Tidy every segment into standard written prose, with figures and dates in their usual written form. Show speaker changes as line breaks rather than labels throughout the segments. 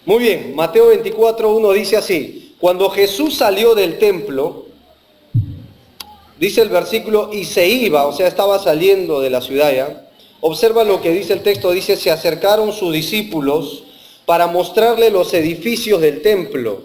Muy bien, Mateo 24:1 dice así: cuando Jesús salió del templo, dice el versículo, y se iba, o sea, estaba saliendo de la ciudad ya. Observa lo que dice el texto, dice, se acercaron sus discípulos para mostrarle los edificios del templo.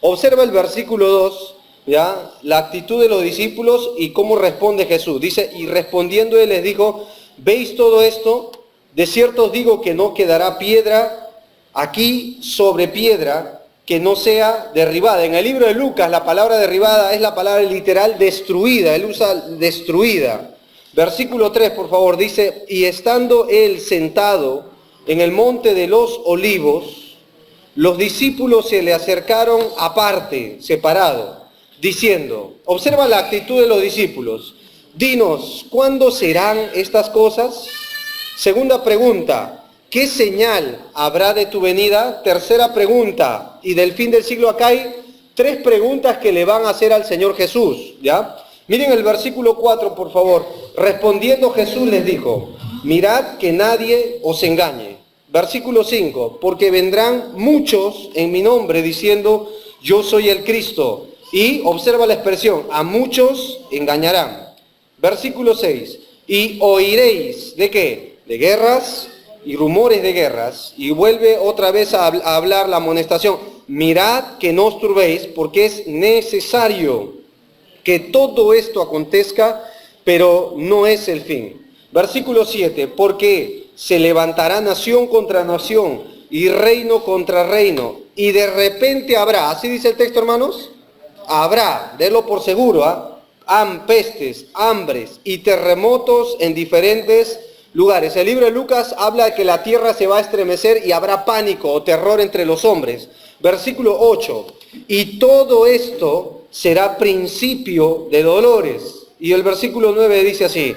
Observa el versículo 2, ya, la actitud de los discípulos y cómo responde Jesús. Dice, y respondiendo él les dijo, ¿veis todo esto? De cierto os digo que no quedará piedra aquí sobre piedra que no sea derribada. En el libro de Lucas la palabra derribada es la palabra literal destruida, él usa destruida. Versículo 3, por favor, dice, y estando él sentado en el monte de los olivos, los discípulos se le acercaron aparte, separado, diciendo, observa la actitud de los discípulos, dinos, ¿cuándo serán estas cosas? Segunda pregunta, ¿qué señal habrá de tu venida? Tercera pregunta, y del fin del siglo. Acá hay tres preguntas que le van a hacer al Señor Jesús, ¿ya? Miren el versículo 4, por favor. Respondiendo Jesús les dijo, mirad que nadie os engañe. Versículo 5, porque vendrán muchos en mi nombre diciendo, yo soy el Cristo. Y observa la expresión, a muchos engañarán. Versículo 6, y oiréis, ¿de qué? De guerras y rumores de guerras, y vuelve otra vez a hablar la amonestación, mirad que no os turbéis, porque es necesario que todo esto acontezca, pero no es el fin. Versículo 7, porque se levantará nación contra nación, y reino contra reino, y de repente habrá, así dice el texto, hermanos, habrá, denlo por seguro, pestes, hambres y terremotos en diferentes lugares. El libro de Lucas habla de que la tierra se va a estremecer y habrá pánico o terror entre los hombres. Versículo 8, y todo esto será principio de dolores. Y el versículo 9 dice así,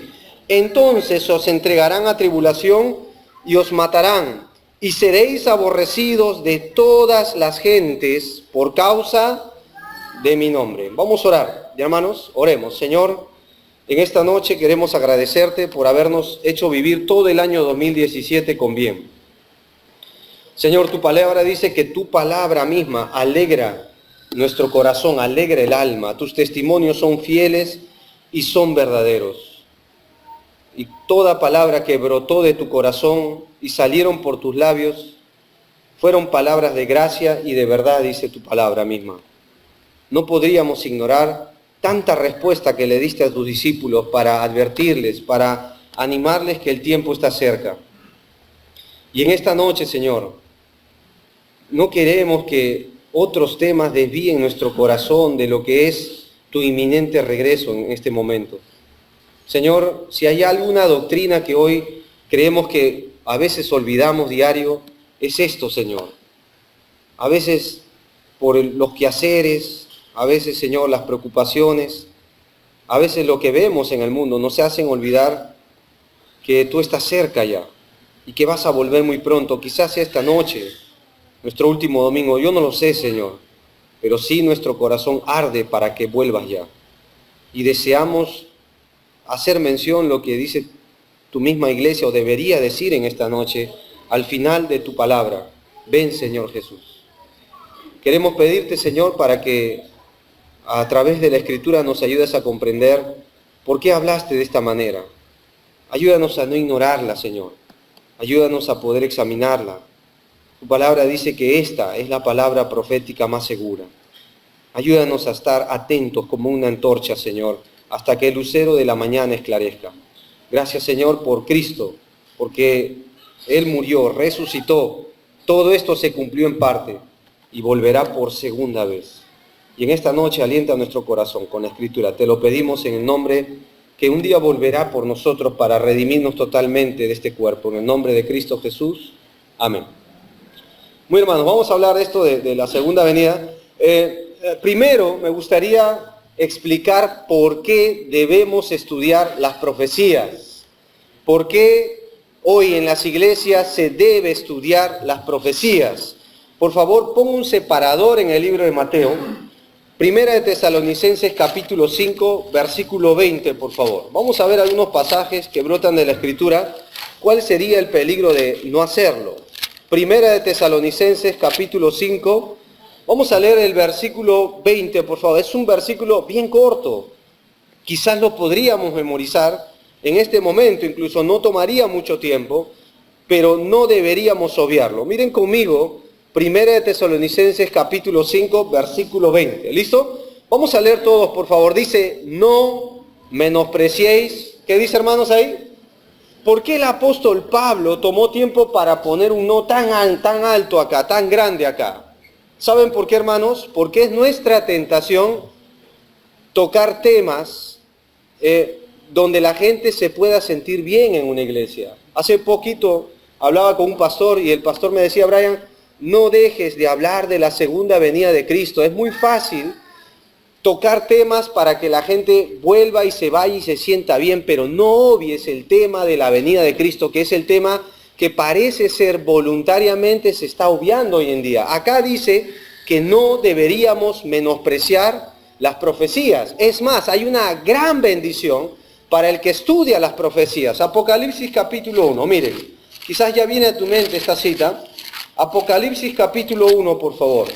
entonces os entregarán a tribulación y os matarán, y seréis aborrecidos de todas las gentes por causa de mi nombre. Vamos a orar, hermanos, oremos. Señor, en esta noche queremos agradecerte por habernos hecho vivir todo el año 2017 con bien. Señor, tu palabra dice que tu palabra misma alegra nuestro corazón, alegra el alma. Tus testimonios son fieles y son verdaderos. Y toda palabra que brotó de tu corazón y salieron por tus labios fueron palabras de gracia y de verdad, dice tu palabra misma. No podríamos ignorar tanta respuesta que le diste a tus discípulos para advertirles, para animarles que el tiempo está cerca. Y en esta noche, Señor, no queremos que otros temas desvíen nuestro corazón de lo que es tu inminente regreso en este momento. Señor, si hay alguna doctrina que hoy creemos que a veces olvidamos diario, es esto, Señor. A veces por los quehaceres, a veces, Señor, las preocupaciones, a veces lo que vemos en el mundo nos hacen olvidar que tú estás cerca ya y que vas a volver muy pronto, quizás esta noche, nuestro último domingo, yo no lo sé, Señor, pero sí nuestro corazón arde para que vuelvas ya. Y deseamos hacer mención lo que dice tu misma iglesia, o debería decir en esta noche, al final de tu palabra, ven, Señor Jesús. Queremos pedirte, Señor, para que a través de la Escritura nos ayudes a comprender por qué hablaste de esta manera. Ayúdanos a no ignorarla, Señor. Ayúdanos a poder examinarla. Tu palabra dice que esta es la palabra profética más segura. Ayúdanos a estar atentos como una antorcha, Señor, hasta que el lucero de la mañana esclarezca. Gracias, Señor, por Cristo, porque Él murió, resucitó. Todo esto se cumplió en parte y volverá por segunda vez. Y en esta noche alienta nuestro corazón con la Escritura. Te lo pedimos en el nombre que un día volverá por nosotros para redimirnos totalmente de este cuerpo. En el nombre de Cristo Jesús. Amén. Muy hermanos, vamos a hablar de esto de la segunda venida. Primero me gustaría explicar por qué debemos estudiar las profecías. ¿Por qué hoy en las iglesias se debe estudiar las profecías? Por favor, ponga un separador en el libro de Mateo. Primera de Tesalonicenses capítulo 5, versículo 20, por favor. Vamos a ver algunos pasajes que brotan de la Escritura. ¿Cuál sería el peligro de no hacerlo? Primera de Tesalonicenses, capítulo 5. Vamos a leer el versículo 20, por favor. Es un versículo bien corto. Quizás lo podríamos memorizar en este momento, incluso no tomaría mucho tiempo, pero no deberíamos obviarlo. Miren conmigo, Primera de Tesalonicenses, capítulo 5, versículo 20. ¿Listo? Vamos a leer todos, por favor. Dice, no menospreciéis. ¿Qué dice, hermanos, ahí? ¿Por qué el apóstol Pablo tomó tiempo para poner un no tan alto acá, tan grande acá? ¿Saben por qué, hermanos? Porque es nuestra tentación tocar temas donde la gente se pueda sentir bien en una iglesia. Hace poquito hablaba con un pastor y el pastor me decía, Brian, no dejes de hablar de la segunda venida de Cristo. Es muy fácil tocar temas para que la gente vuelva y se vaya y se sienta bien, pero no obvies el tema de la venida de Cristo, que es el tema que parece ser voluntariamente se está obviando hoy en día. Acá dice que no deberíamos menospreciar las profecías. Es más, hay una gran bendición para el que estudia las profecías. Apocalipsis capítulo 1, miren, quizás ya viene a tu mente esta cita. Apocalipsis capítulo 1, por favor.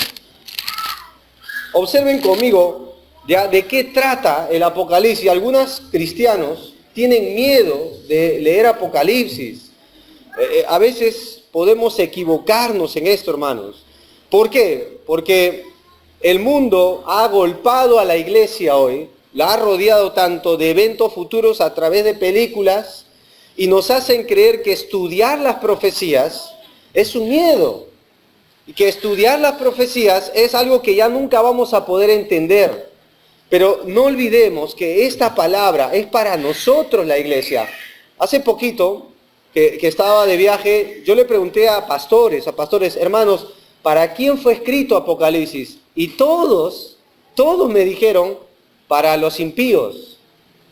Observen conmigo ya de qué trata el Apocalipsis. Algunos cristianos tienen miedo de leer Apocalipsis. A veces podemos equivocarnos en esto, hermanos. ¿Por qué? Porque el mundo ha agolpado a la iglesia hoy, la ha rodeado tanto de eventos futuros a través de películas y nos hacen creer que estudiar las profecías es un miedo y que estudiar las profecías es algo que ya nunca vamos a poder entender. Pero no olvidemos que esta palabra es para nosotros, la iglesia. Hace poquito que estaba de viaje, yo le pregunté a pastores, hermanos, ¿para quién fue escrito Apocalipsis? Y todos me dijeron, para los impíos.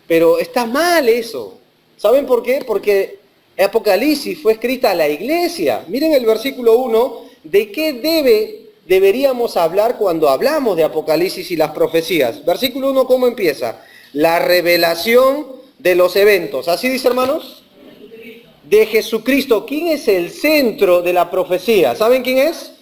Pero está mal eso. ¿Saben por qué? Porque Apocalipsis fue escrita a la iglesia. Miren el versículo 1, ¿de qué deberíamos hablar cuando hablamos de Apocalipsis y las profecías? Versículo 1, ¿cómo empieza? La revelación de los eventos. ¿Así dice, hermanos? De Jesucristo. ¿Quién es el centro de la profecía? ¿Saben quién es?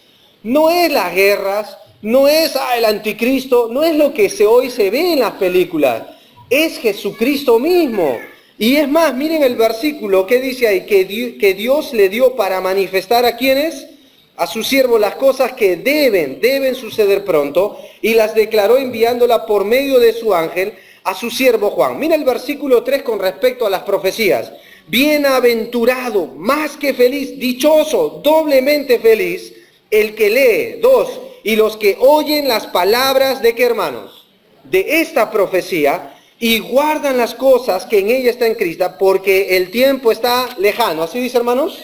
No es las guerras, no es el anticristo, no es lo que hoy se ve en las películas. Es Jesucristo mismo. Y es más, miren el versículo, ¿qué dice ahí? Que Dios le dio para manifestar a quienes, a su siervo, las cosas que deben suceder pronto, y las declaró enviándola por medio de su ángel a su siervo Juan. Mira el versículo 3 con respecto a las profecías. Bienaventurado, más que feliz, dichoso, doblemente feliz, el que lee. 2, y los que oyen las palabras de qué, hermanos, de esta profecía, y guardan las cosas que en ella está escrita, porque el tiempo está lejano. ¿Así dice, hermanos?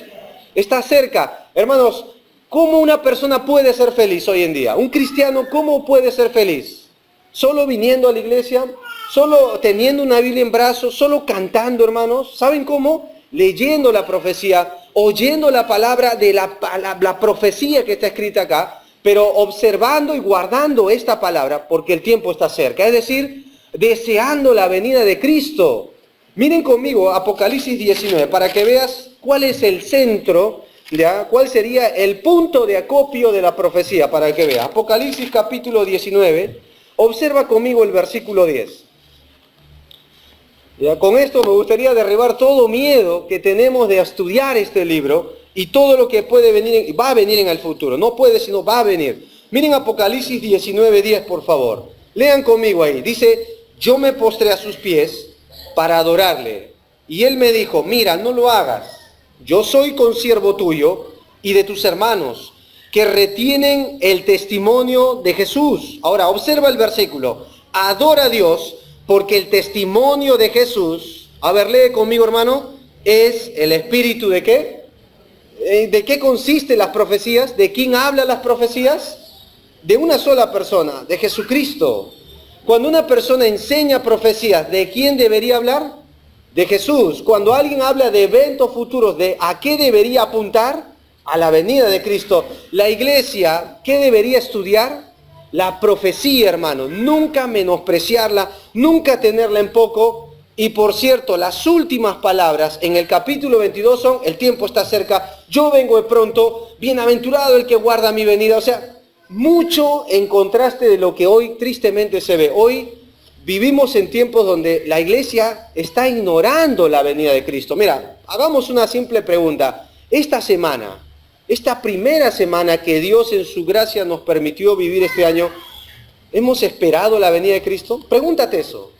Está cerca. Hermanos, ¿cómo una persona puede ser feliz hoy en día? Un cristiano, ¿cómo puede ser feliz? ¿Solo viniendo a la iglesia? ¿Solo teniendo una Biblia en brazos? ¿Solo cantando, hermanos? ¿Saben cómo? Leyendo la profecía, oyendo la palabra de la profecía que está escrita acá, pero observando y guardando esta palabra, porque el tiempo está cerca. Es decir, deseando la venida de Cristo. Miren conmigo Apocalipsis 19, para que veas cuál es el centro, ¿ya? ¿Cuál sería el punto de acopio de la profecía? Para que veas. Apocalipsis capítulo 19, observa conmigo el versículo 10. ¿Ya? Con esto me gustaría derribar todo miedo que tenemos de estudiar este libro y todo lo que puede venir, va a venir en el futuro. No puede, sino va a venir. Miren Apocalipsis 19, 10, por favor. Lean conmigo ahí. Dice, yo me postré a sus pies para adorarle. Y él me dijo, mira, no lo hagas. Yo soy consiervo tuyo y de tus hermanos, que retienen el testimonio de Jesús. Ahora, observa el versículo. Adora a Dios, porque el testimonio de Jesús, a ver, lee conmigo, hermano, es el espíritu ¿de qué? ¿De qué consisten las profecías? ¿De quién habla las profecías? De una sola persona, de Jesucristo. Cuando una persona enseña profecías, ¿de quién debería hablar? De Jesús. Cuando alguien habla de eventos futuros, ¿de a qué debería apuntar? A la venida de Cristo. La iglesia, ¿qué debería estudiar? La profecía, hermano. Nunca menospreciarla, nunca tenerla en poco, Y por cierto, las últimas palabras en el capítulo 22 son: el tiempo está cerca, yo vengo de pronto, bienaventurado el que guarda mi venida. O sea, mucho en contraste de lo que hoy tristemente se ve. Hoy vivimos en tiempos donde la iglesia está ignorando la venida de Cristo. Mira, hagamos una simple pregunta. Esta semana, esta primera semana que Dios en su gracia nos permitió vivir este año, ¿hemos esperado la venida de Cristo? Pregúntate eso.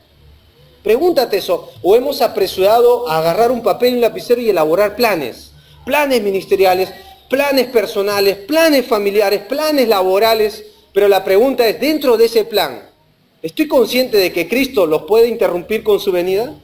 Pregúntate eso. ¿O hemos apresurado a agarrar un papel y un lapicero y elaborar planes? Planes ministeriales, planes personales, planes familiares, planes laborales. Pero la pregunta es, dentro de ese plan, ¿estoy consciente de que Cristo los puede interrumpir con su venida?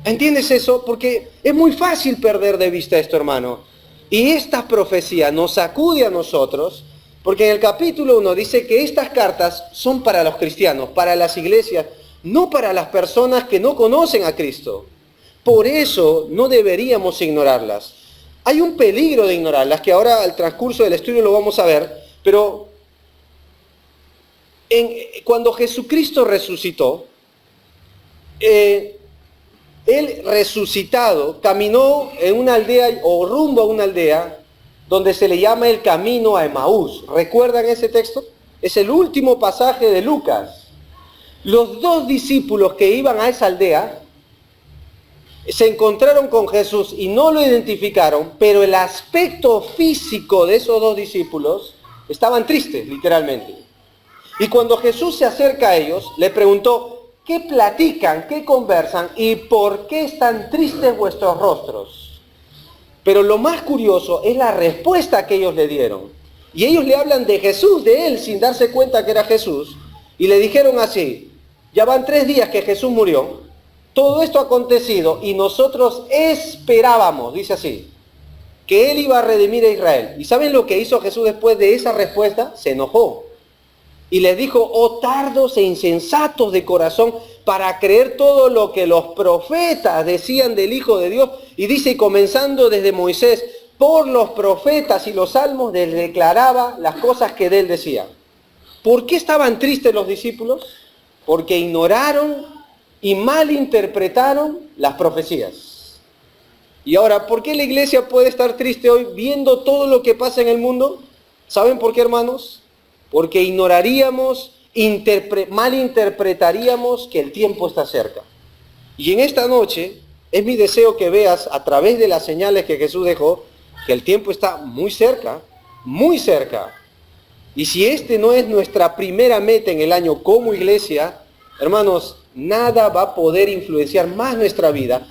¿Entiendes eso? Porque es muy fácil perder de vista esto, hermano. Y esta profecía nos sacude a nosotros, porque en el capítulo 1 dice que estas cartas son para los cristianos, para las iglesias, no para las personas que no conocen a Cristo. Por eso no deberíamos ignorarlas. Hay un peligro de ignorarlas, que ahora al transcurso del estudio lo vamos a ver, pero cuando Jesucristo resucitó, Él resucitado caminó en una aldea o rumbo a una aldea donde se le llama el camino a Emaús. ¿Recuerdan ese texto? Es el último pasaje de Lucas. Los dos discípulos que iban a esa aldea se encontraron con Jesús y no lo identificaron, pero el aspecto físico de esos dos discípulos estaban tristes, literalmente. Y cuando Jesús se acerca a ellos, le preguntó: ¿qué platican, qué conversan y por qué están tristes vuestros rostros? Pero lo más curioso es la respuesta que ellos le dieron. Y ellos le hablan de Jesús, de él, sin darse cuenta que era Jesús. Y le dijeron así: ya van 3 días que Jesús murió, todo esto ha acontecido y nosotros esperábamos, dice así, que Él iba a redimir a Israel. ¿Y saben lo que hizo Jesús después de esa respuesta? Se enojó. Y les dijo: oh tardos e insensatos de corazón, para creer todo lo que los profetas decían del Hijo de Dios. Y dice, comenzando desde Moisés, por los profetas y los salmos, les declaraba las cosas que de Él decía. ¿Por qué estaban tristes los discípulos? Porque ignoraron y malinterpretaron las profecías. Y ahora, ¿por qué la iglesia puede estar triste hoy viendo todo lo que pasa en el mundo? ¿Saben por qué, hermanos? Porque ignoraríamos, malinterpretaríamos que el tiempo está cerca. Y en esta noche es mi deseo que veas a través de las señales que Jesús dejó, que el tiempo está muy cerca, muy cerca. Y si este no es nuestra primera meta en el año como iglesia, hermanos, nada va a poder influenciar más nuestra vida.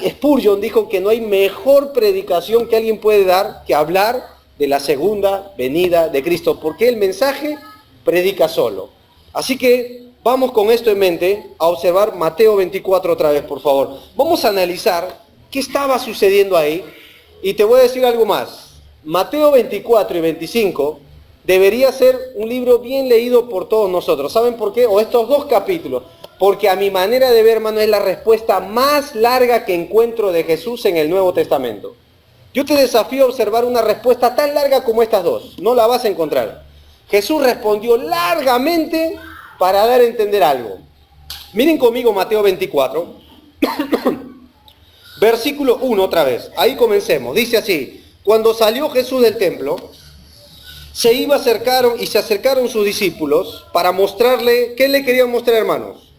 Spurgeon dijo que no hay mejor predicación que alguien puede dar que hablar de la segunda venida de Cristo, porque el mensaje predica solo. Así que vamos con esto en mente a observar Mateo 24 otra vez, por favor. Vamos a analizar qué estaba sucediendo ahí y te voy a decir algo más. Mateo 24 y 25 debería ser un libro bien leído por todos nosotros. ¿Saben por qué? O estos 2 capítulos. Porque a mi manera de ver, hermano, es la respuesta más larga que encuentro de Jesús en el Nuevo Testamento. Yo te desafío a observar una respuesta tan larga como estas 2. No la vas a encontrar. Jesús respondió largamente para dar a entender algo. Miren conmigo Mateo 24. Versículo 1 otra vez. Ahí comencemos. Dice así: cuando salió Jesús del templo, se acercaron sus discípulos para mostrarle. ¿Qué le querían mostrar, hermanos?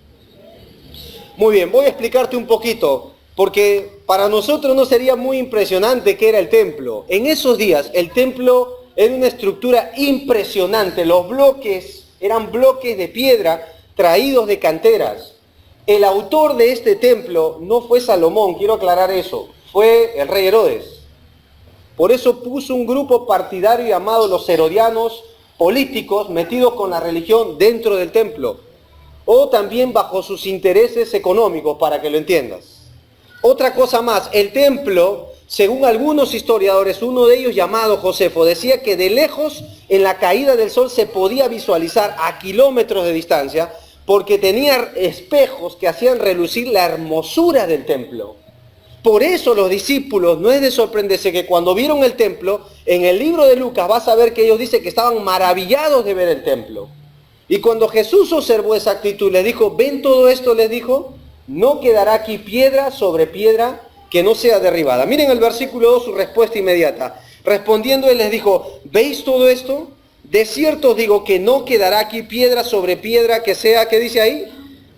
Muy bien, voy a explicarte un poquito, porque para nosotros no sería muy impresionante qué era el templo. En esos días el templo era una estructura impresionante. Los bloques eran bloques de piedra traídos de canteras. El autor de este templo no fue Salomón, quiero aclarar eso, fue el rey Herodes. Por eso puso un grupo partidario llamado los herodianos, políticos metidos con la religión dentro del templo, o también bajo sus intereses económicos, para que lo entiendas. Otra cosa más, el templo, según algunos historiadores, uno de ellos llamado Josefo, decía que de lejos, en la caída del sol, se podía visualizar a kilómetros de distancia, porque tenía espejos que hacían relucir la hermosura del templo. Por eso los discípulos, no es de sorprenderse que cuando vieron el templo, en el libro de Lucas vas a ver que ellos dicen que estaban maravillados de ver el templo. Y cuando Jesús observó esa actitud, les dijo: ¿ven todo esto? Les dijo, no quedará aquí piedra sobre piedra que no sea derribada. Miren el versículo 2, su respuesta inmediata. Respondiendo él les dijo, ¿veis todo esto? De cierto os digo que no quedará aquí piedra sobre piedra que sea, ¿qué dice ahí?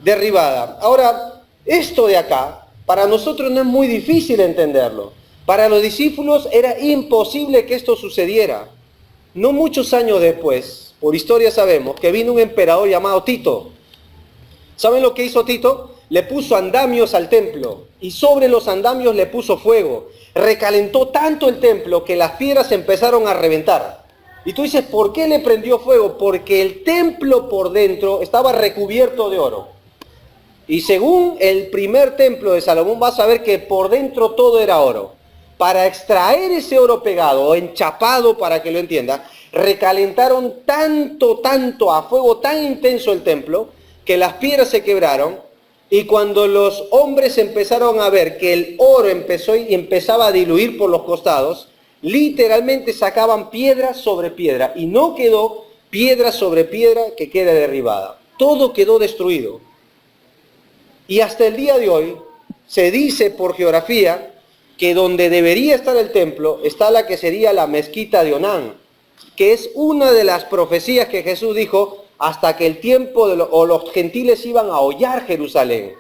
Derribada. Ahora, esto de acá, para nosotros no es muy difícil entenderlo. Para los discípulos era imposible que esto sucediera. No muchos años después, por historia sabemos, que vino un emperador llamado Tito. ¿Saben lo que hizo Tito? Le puso andamios al templo y sobre los andamios le puso fuego. Recalentó tanto el templo que las piedras empezaron a reventar. Y tú dices, ¿por qué le prendió fuego? Porque el templo por dentro estaba recubierto de oro. Y según el primer templo de Salomón vas a ver que por dentro todo era oro. Para extraer ese oro pegado o enchapado, para que lo entienda, recalentaron tanto a fuego tan intenso el templo que las piedras se quebraron. Y cuando los hombres empezaron a ver que el oro empezaba a diluir por los costados, literalmente sacaban piedra sobre piedra y no quedó piedra sobre piedra que quede derribada. Todo quedó destruido. Y hasta el día de hoy se dice por geografía que donde debería estar el templo está la que sería la mezquita de Onán, que es una de las profecías que Jesús dijo hasta que el tiempo o los gentiles iban a hollar Jerusalén.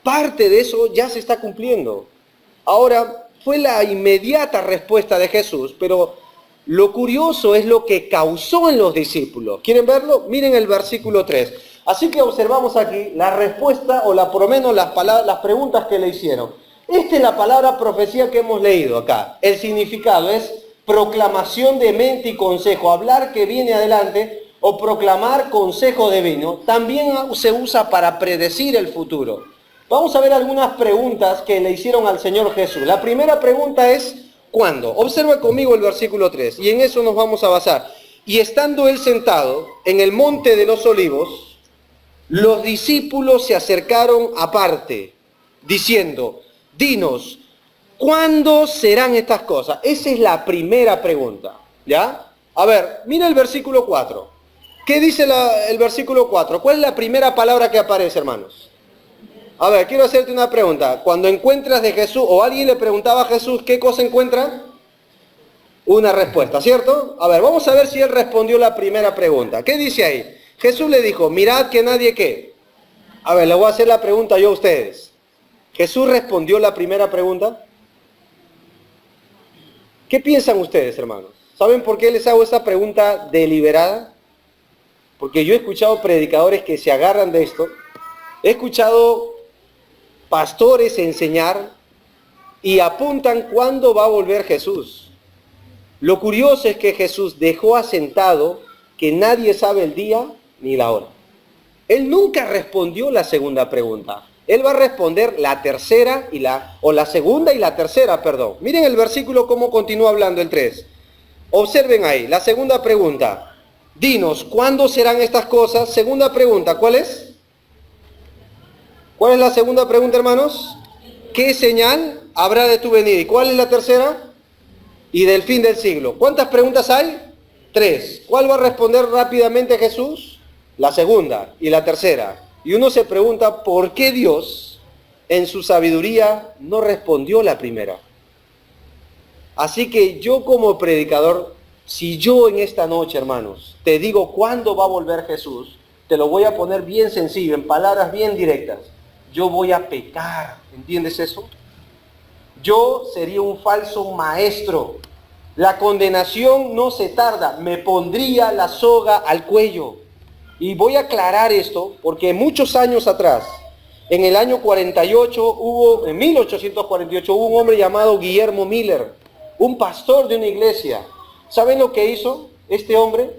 Parte de eso ya se está cumpliendo. Ahora, fue la inmediata respuesta de Jesús, pero lo curioso es lo que causó en los discípulos. ¿Quieren verlo? Miren el versículo 3. Así que observamos aquí la respuesta, o por lo menos las preguntas que le hicieron. Esta es la palabra profecía que hemos leído acá. El significado es proclamación de mente y consejo, hablar que viene adelante o proclamar consejo divino. También se usa para predecir el futuro. Vamos a ver algunas preguntas que le hicieron al Señor Jesús. La primera pregunta es, ¿cuándo? Observa conmigo el versículo 3 y en eso nos vamos a basar. Y estando él sentado en el monte de los olivos, los discípulos se acercaron aparte, diciendo, dinos, ¿cuándo serán estas cosas? Esa es la primera pregunta, ¿ya? A ver, mira el versículo 4. ¿Qué dice el versículo 4? ¿Cuál es la primera palabra que aparece, hermanos? A ver, quiero hacerte una pregunta. Cuando encuentras de Jesús, o alguien le preguntaba a Jesús, ¿qué cosa encuentra? Una respuesta, ¿cierto? A ver, vamos a ver si él respondió la primera pregunta. ¿Qué dice ahí? Jesús le dijo, mirad que nadie ¿qué? A ver, le voy a hacer la pregunta yo a ustedes. ¿Jesús respondió la primera pregunta? ¿Qué piensan ustedes, hermanos? ¿Saben por qué les hago esa pregunta deliberada? Porque yo he escuchado predicadores que se agarran de esto. He escuchado pastores enseñar y apuntan cuándo va a volver Jesús. Lo curioso es que Jesús dejó asentado que nadie sabe el día ni la hora. Él nunca respondió la segunda pregunta. Él va a responder la tercera la segunda y la tercera, perdón. Miren el versículo cómo continúa hablando el 3. Observen ahí, la segunda pregunta. Dinos, ¿cuándo serán estas cosas? Segunda pregunta, ¿cuál es? ¿Cuál es la segunda pregunta, hermanos? ¿Qué señal habrá de tu venida? ¿Y cuál es la tercera? Y del fin del siglo. ¿Cuántas preguntas hay? 3. ¿Cuál va a responder rápidamente Jesús? La segunda y la tercera. Y uno se pregunta, ¿por qué Dios, en su sabiduría, no respondió la primera? Así que yo como predicador, si yo en esta noche, hermanos, te digo cuándo va a volver Jesús, te lo voy a poner bien sencillo, en palabras bien directas. Yo voy a pecar, ¿entiendes eso? Yo sería un falso maestro. La condenación no se tarda, me pondría la soga al cuello. Y voy a aclarar esto porque muchos años atrás, en el año 48, en 1848, hubo un hombre llamado Guillermo Miller, un pastor de una iglesia. ¿Saben lo que hizo este hombre?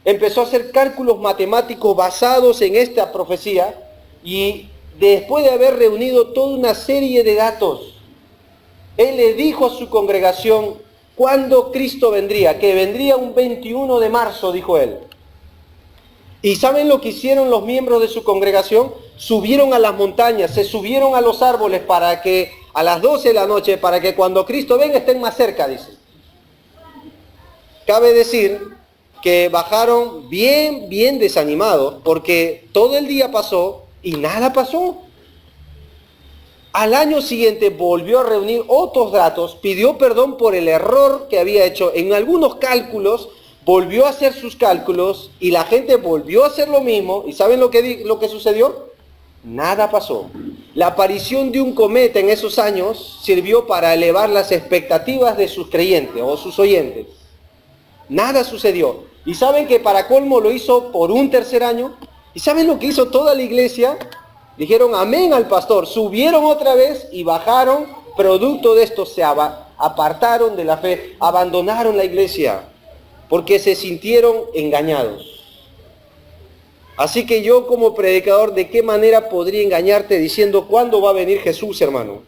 Empezó a hacer cálculos matemáticos basados en esta profecía y después de haber reunido toda una serie de datos, él le dijo a su congregación cuándo Cristo vendría, que vendría un 21 de marzo, dijo él. ¿Y saben lo que hicieron los miembros de su congregación? Subieron a las montañas, se subieron a los árboles para que a las 12 de la noche, para que cuando Cristo venga estén más cerca, dice. Cabe decir que bajaron bien desanimados, porque todo el día pasó y nada pasó. Al año siguiente volvió a reunir otros datos, pidió perdón por el error que había hecho en algunos cálculos, volvió a hacer sus cálculos y la gente volvió a hacer lo mismo. ¿Y saben lo que sucedió? Nada pasó. La aparición de un cometa en esos años sirvió para elevar las expectativas de sus creyentes o sus oyentes. Nada sucedió. ¿Y saben que para colmo lo hizo por un tercer año? ¿Y saben lo que hizo toda la iglesia? Dijeron amén al pastor, subieron otra vez y bajaron. Producto de esto se apartaron de la fe, abandonaron la iglesia, porque se sintieron engañados. Así que yo como predicador, ¿de qué manera podría engañarte diciendo cuándo va a venir Jesús, hermano?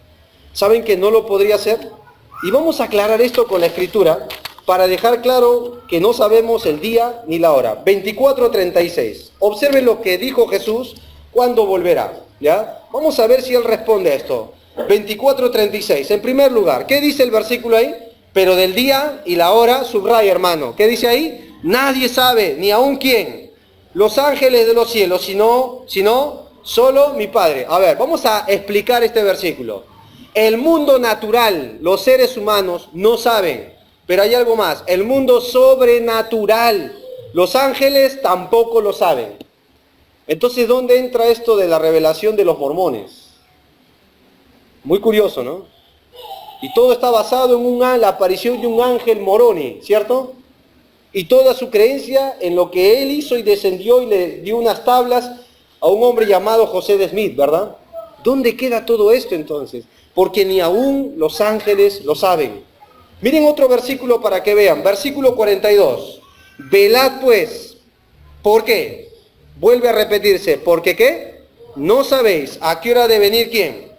¿Saben que no lo podría hacer? Y vamos a aclarar esto con la Escritura, para dejar claro que no sabemos el día ni la hora. 24:36. Observen lo que dijo Jesús. ¿Cuándo volverá? ¿Ya? Vamos a ver si él responde a esto. 24:36. En primer lugar, ¿qué dice el versículo ahí? Pero del día y la hora, subraya, hermano. ¿Qué dice ahí? Nadie sabe, ni aun quién. Los ángeles de los cielos, sino solo mi Padre. A ver, vamos a explicar este versículo. El mundo natural, los seres humanos, no saben. Pero hay algo más. El mundo sobrenatural, los ángeles tampoco lo saben. Entonces, ¿dónde entra esto de la revelación de los mormones? Muy curioso, ¿no? Y todo está basado en la aparición de un ángel Moroni, ¿cierto? Y toda su creencia en lo que él hizo y descendió y le dio unas tablas a un hombre llamado José de Smith, ¿verdad? ¿Dónde queda todo esto entonces? Porque ni aún los ángeles lo saben. Miren otro versículo para que vean. Versículo 42. Velad pues. ¿Por qué? Vuelve a repetirse, ¿porque qué? No sabéis a qué hora de venir ¿quién?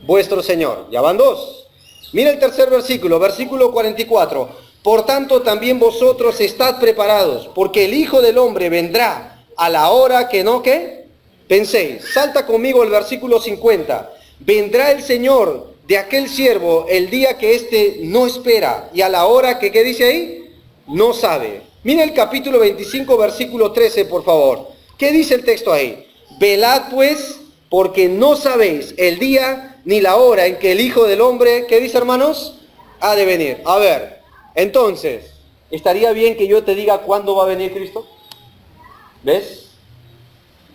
Vuestro Señor. Ya van dos. Mira el tercer versículo, versículo 44. Por tanto también vosotros estad preparados, porque el Hijo del Hombre vendrá a la hora que no, ¿qué? Penséis. Salta conmigo el versículo 50. Vendrá el Señor de aquel siervo el día que éste no espera, y a la hora que, ¿qué dice ahí? No sabe. Mira el capítulo 25, versículo 13, por favor. ¿Qué dice el texto ahí? Velad pues, porque no sabéis el día ni la hora en que el Hijo del Hombre, ¿qué dice, hermanos? Ha de venir. A ver, entonces, ¿estaría bien que yo te diga cuándo va a venir Cristo? ¿Ves?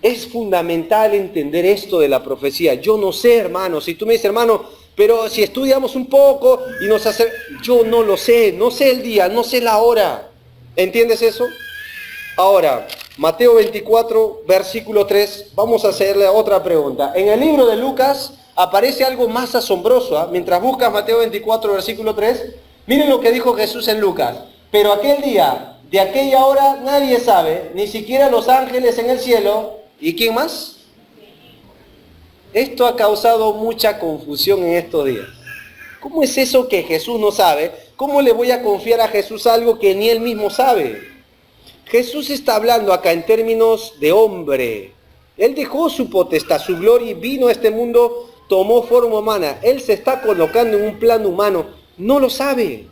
Es fundamental entender esto de la profecía. Yo no sé, hermano, si tú me dices, hermano, pero si estudiamos un poco y nos hace... Yo no lo sé, no sé el día, no sé la hora. ¿Entiendes eso? Ahora, Mateo 24, versículo 3, vamos a hacerle otra pregunta. En el libro de Lucas aparece algo más asombroso, ¿eh? Mientras buscas Mateo 24, versículo 3, miren lo que dijo Jesús en Lucas. Pero aquel día, de aquella hora, nadie sabe, ni siquiera los ángeles en el cielo. ¿Y quién más? Esto ha causado mucha confusión en estos días. ¿Cómo es eso que Jesús no sabe? ¿Cómo le voy a confiar a Jesús algo que ni él mismo sabe? Jesús está hablando acá en términos de hombre. Él dejó su potestad, su gloria y vino a este mundo, tomó forma humana. Él se está colocando en un plano humano. No lo sabe.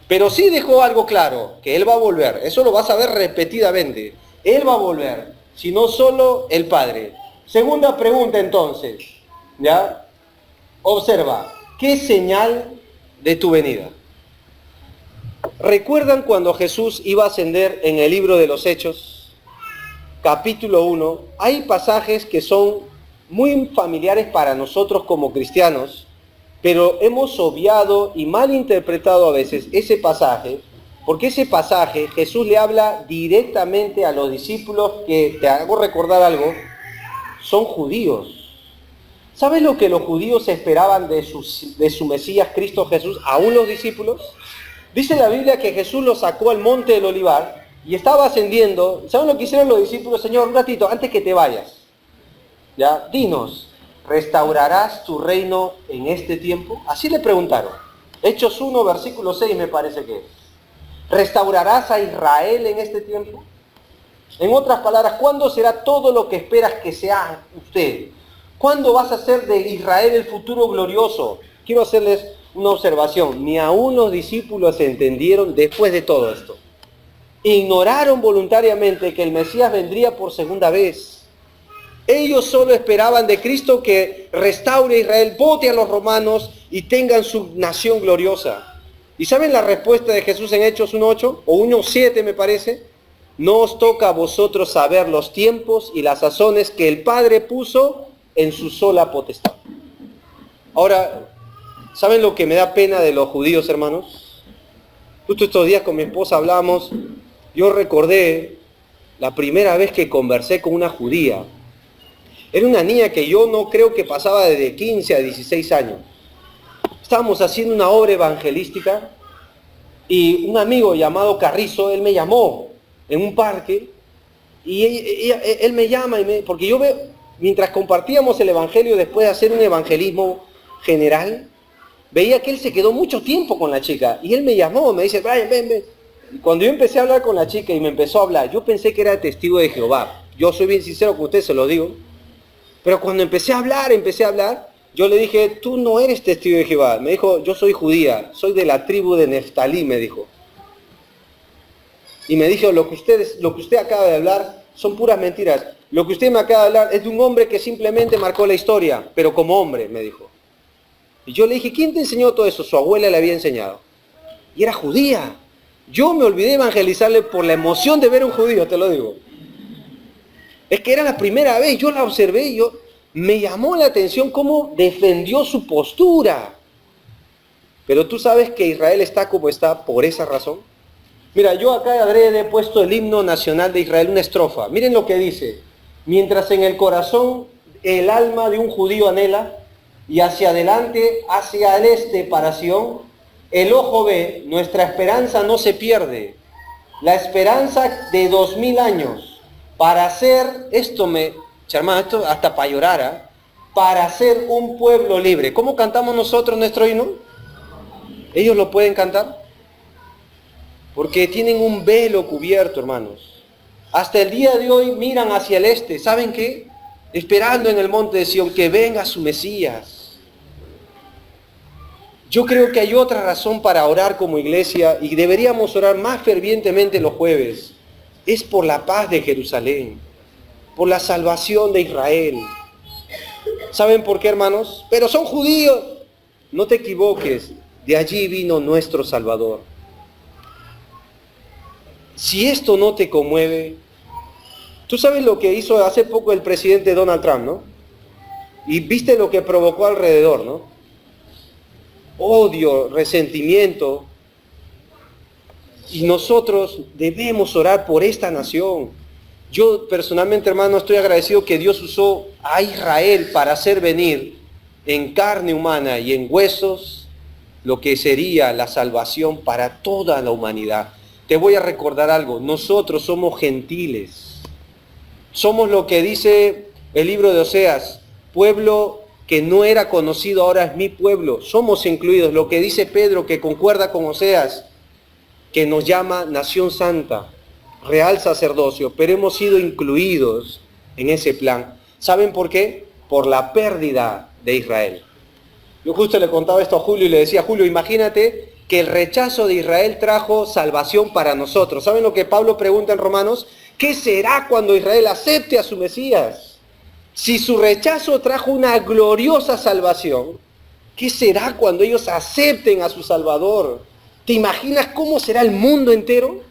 Pero sí dejó algo claro, que Él va a volver. Eso lo vas a ver repetidamente. Él va a volver, si no solo el Padre. Segunda pregunta entonces, ¿ya? Observa, ¿qué señal de tu venida? ¿Recuerdan cuando Jesús iba a ascender en el libro de los Hechos? Capítulo 1. Hay pasajes que son muy familiares para nosotros como cristianos, pero hemos obviado y malinterpretado a veces ese pasaje, porque ese pasaje Jesús le habla directamente a los discípulos que, te hago recordar algo, son judíos. ¿Sabes lo que los judíos esperaban de su Mesías Cristo Jesús, aún los discípulos? Dice la Biblia que Jesús los sacó al monte del Olivar y estaba ascendiendo. ¿Saben lo que hicieron los discípulos? Señor, un ratito, antes que te vayas, ¿ya? Dinos, ¿restaurarás tu reino en este tiempo? Así le preguntaron. Hechos 1, versículo 6 me parece que es. ¿Restaurarás a Israel en este tiempo? En otras palabras, ¿cuándo será todo lo que esperas que sea usted? ¿Cuándo vas a ser de Israel el futuro glorioso? Quiero hacerles una observación. Ni aún los discípulos entendieron después de todo esto. Ignoraron voluntariamente que el Mesías vendría por segunda vez. Ellos solo esperaban de Cristo que restaure a Israel, bote a los romanos y tengan su nación gloriosa. ¿Y saben la respuesta de Jesús en Hechos 1:8 o 1:7 me parece? No os toca a vosotros saber los tiempos y las sazones que el Padre puso en su sola potestad. Ahora, ¿saben lo que me da pena de los judíos, hermanos? Justo estos días con mi esposa hablamos, yo recordé la primera vez que conversé con una judía. Era una niña que yo no creo que pasaba de 15 a 16 años. Estábamos haciendo una obra evangelística y un amigo llamado Carrizo, él me llamó en un parque y él me llama porque yo veo, mientras compartíamos el evangelio después de hacer un evangelismo general, veía que él se quedó mucho tiempo con la chica y él me llamó, me dice, Brian, ven. Y cuando yo empecé a hablar con la chica y me empezó a hablar, yo pensé que era testigo de Jehová. Yo soy bien sincero con usted, se lo digo. Pero cuando empecé a hablar, yo le dije, tú no eres testigo de Jehová. Me dijo, yo soy judía, soy de la tribu de Neftalí, me dijo. Y me dijo, lo que usted acaba de hablar son puras mentiras. Lo que usted me acaba de hablar es de un hombre que simplemente marcó la historia, pero como hombre, me dijo. Y yo le dije, ¿quién te enseñó todo eso? Su abuela le había enseñado. Y era judía. Yo me olvidé evangelizarle por la emoción de ver a un judío, te lo digo. Es que era la primera vez, yo la observé y me llamó la atención cómo defendió su postura. Pero tú sabes que Israel está como está por esa razón. Mira, yo acá adrede he puesto el himno nacional de Israel, una estrofa. Miren lo que dice. Mientras en el corazón el alma de un judío anhela, y hacia adelante, hacia el este para Sión, el ojo ve, nuestra esperanza no se pierde. La esperanza de 2000 años para hacer, hermano, esto hasta para llorar, ¿eh? Para ser un pueblo libre. ¿Cómo cantamos nosotros nuestro himno? ¿Ellos lo pueden cantar? Porque tienen un velo cubierto, hermanos. Hasta el día de hoy miran hacia el este. ¿Saben qué? Esperando en el monte de Sión que venga su Mesías. Yo creo que hay otra razón para orar como iglesia y deberíamos orar más fervientemente los jueves. Es por la paz de Jerusalén, por la salvación de Israel. ¿Saben por qué, hermanos? Pero son judíos. No te equivoques, de allí vino nuestro Salvador. Si esto no te conmueve, tú sabes lo que hizo hace poco el presidente Donald Trump, ¿no? Y viste lo que provocó alrededor, ¿no? Odio, resentimiento. Y nosotros debemos orar por esta nación. Yo personalmente, hermano, estoy agradecido que Dios usó a Israel para hacer venir en carne humana y en huesos lo que sería la salvación para toda la humanidad. Te voy a recordar algo, nosotros somos gentiles. Somos lo que dice el libro de Oseas, pueblo que no era conocido, ahora es mi pueblo. Somos incluidos, lo que dice Pedro, que concuerda con Oseas, que nos llama nación santa, real sacerdocio, pero hemos sido incluidos en ese plan. ¿Saben por qué? Por la pérdida de Israel. Yo justo le contaba esto a Julio y le decía, Julio, imagínate que el rechazo de Israel trajo salvación para nosotros. ¿Saben lo que Pablo pregunta en Romanos? ¿Qué será cuando Israel acepte a su Mesías? Si su rechazo trajo una gloriosa salvación, ¿qué será cuando ellos acepten a su Salvador? ¿Te imaginas cómo será el mundo entero?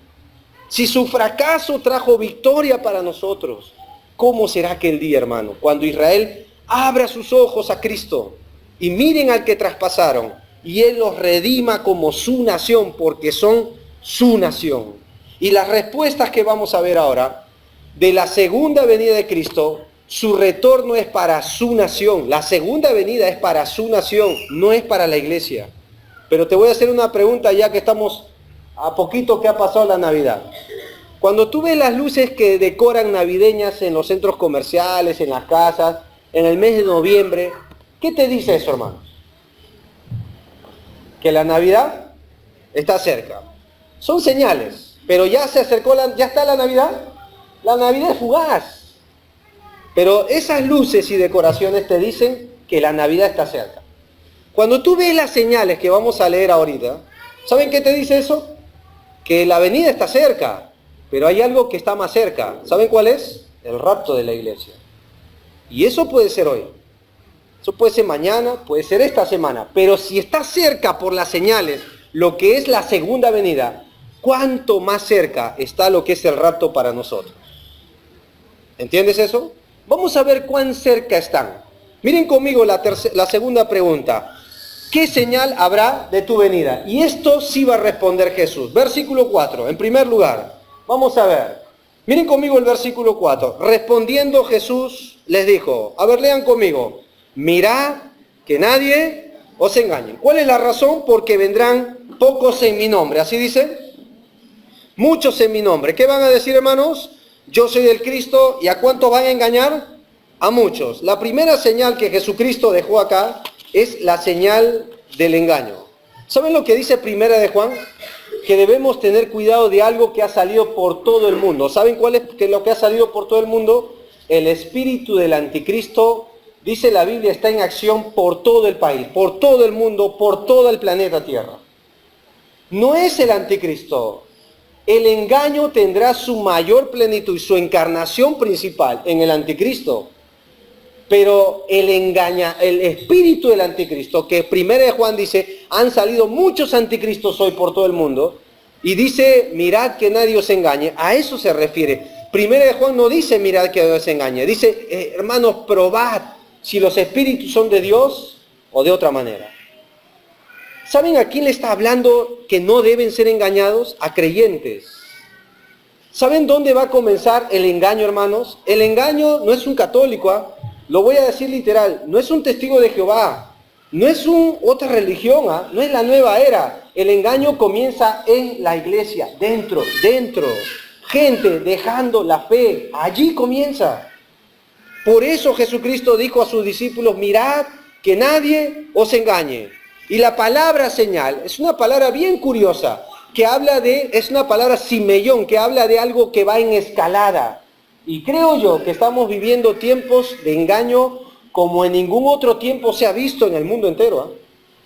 Si su fracaso trajo victoria para nosotros, ¿cómo será aquel día, hermano? Cuando Israel abra sus ojos a Cristo y miren al que traspasaron y Él los redima como su nación, porque son su nación. Y las respuestas que vamos a ver ahora, de la segunda venida de Cristo, su retorno es para su nación. La segunda venida es para su nación, no es para la iglesia. Pero te voy a hacer una pregunta ya que estamos a poquito que ha pasado la Navidad. Cuando tú ves las luces que decoran navideñas en los centros comerciales, en las casas, en el mes de noviembre, ¿qué te dice eso, hermanos? Que la Navidad está cerca. Son señales, pero ya se acercó, ya está la Navidad. La Navidad es fugaz. Pero esas luces y decoraciones te dicen que la Navidad está cerca. Cuando tú ves las señales que vamos a leer ahorita, ¿saben qué te dice eso? Que la venida está cerca, pero hay algo que está más cerca. ¿Saben cuál es? El rapto de la iglesia. Y eso puede ser hoy. Eso puede ser mañana, puede ser esta semana. Pero si está cerca por las señales lo que es la segunda venida, ¿cuánto más cerca está lo que es el rapto para nosotros? ¿Entiendes eso? Vamos a ver cuán cerca están. Miren conmigo la segunda pregunta. ¿Qué señal habrá de tu venida? Y esto sí va a responder Jesús. Versículo 4, en primer lugar. Vamos a ver. Miren conmigo el versículo 4. Respondiendo Jesús les dijo, a ver, lean conmigo. Mirad que nadie os engañe. ¿Cuál es la razón? Porque vendrán pocos en mi nombre. ¿Así dice? Muchos en mi nombre. ¿Qué van a decir, hermanos? Yo soy el Cristo. ¿Y a cuántos van a engañar? A muchos. La primera señal que Jesucristo dejó acá es la señal del engaño. ¿Saben lo que dice Primera de Juan? Que debemos tener cuidado de algo que ha salido por todo el mundo. ¿Saben cuál es lo que ha salido por todo el mundo? El espíritu del anticristo, dice la Biblia, está en acción por todo el país, por todo el mundo, por todo el planeta Tierra. No es el anticristo. El engaño tendrá su mayor plenitud y su encarnación principal en el anticristo. Pero el espíritu del anticristo, que Primera de Juan dice, han salido muchos anticristos hoy por todo el mundo, y dice, mirad que nadie os engañe, a eso se refiere. Primera de Juan no dice, mirad que nadie os engañe, dice, hermanos, probad si los espíritus son de Dios o de otra manera. ¿Saben a quién le está hablando que no deben ser engañados? A creyentes. ¿Saben dónde va a comenzar el engaño, hermanos? El engaño no es un católico, ¿ah? Lo voy a decir literal, no es un testigo de Jehová, no es otra religión, ¿ah? No es la nueva era. El engaño comienza en la iglesia, dentro. Gente dejando la fe, allí comienza. Por eso Jesucristo dijo a sus discípulos, mirad que nadie os engañe. Y la palabra señal es una palabra bien curiosa, es una palabra simeyón, que habla de algo que va en escalada. Y creo yo que estamos viviendo tiempos de engaño como en ningún otro tiempo se ha visto en el mundo entero, ¿eh?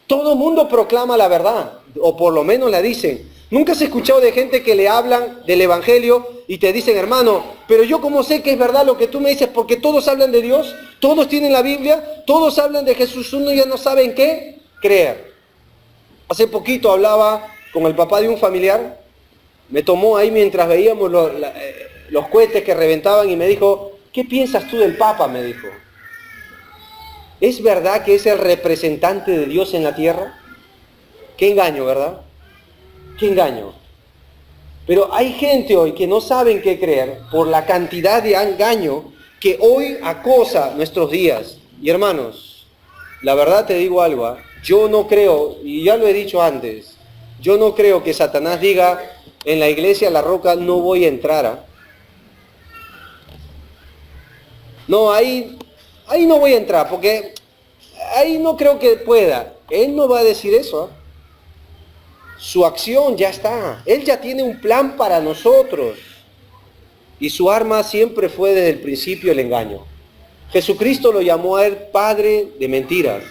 Todo mundo proclama la verdad, o por lo menos la dicen. ¿Nunca has escuchado de gente que le hablan del Evangelio y te dicen, hermano, pero yo cómo sé que es verdad lo que tú me dices? Porque todos hablan de Dios, todos tienen la Biblia, todos hablan de Jesús, uno ya no sabe en qué creer. Hace poquito hablaba con el papá de un familiar, me tomó ahí mientras veíamos los cohetes que reventaban y me dijo, ¿qué piensas tú del Papa? Me dijo. ¿Es verdad que es el representante de Dios en la tierra? Qué engaño, ¿verdad? Qué engaño. Pero hay gente hoy que no saben qué creer por la cantidad de engaño que hoy acosa nuestros días. Y hermanos, la verdad te digo algo, ¿eh? Yo no creo, y ya lo he dicho antes, yo no creo que Satanás diga, en la iglesia La Roca no voy a entrar, ¿eh? No, ahí no voy a entrar, porque ahí no creo que pueda. Él no va a decir eso, ¿eh? Su acción ya está. Él ya tiene un plan para nosotros. Y su arma siempre fue desde el principio el engaño. Jesucristo lo llamó a él padre de mentiras.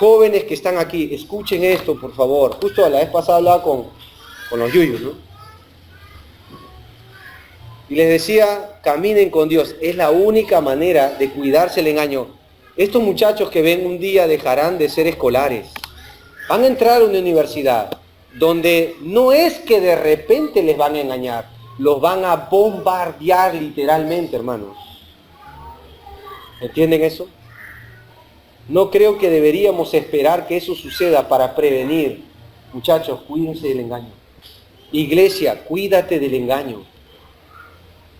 Jóvenes que están aquí, escuchen esto, por favor. Justo la vez pasada hablaba con los yuyos, ¿no? Y les decía, caminen con Dios. Es la única manera de cuidarse el engaño. Estos muchachos que ven un día dejarán de ser escolares. Van a entrar a una universidad donde no es que de repente les van a engañar. Los van a bombardear literalmente, hermanos. ¿Entienden eso? No creo que deberíamos esperar que eso suceda para prevenir. Muchachos, cuídense del engaño. Iglesia, cuídate del engaño.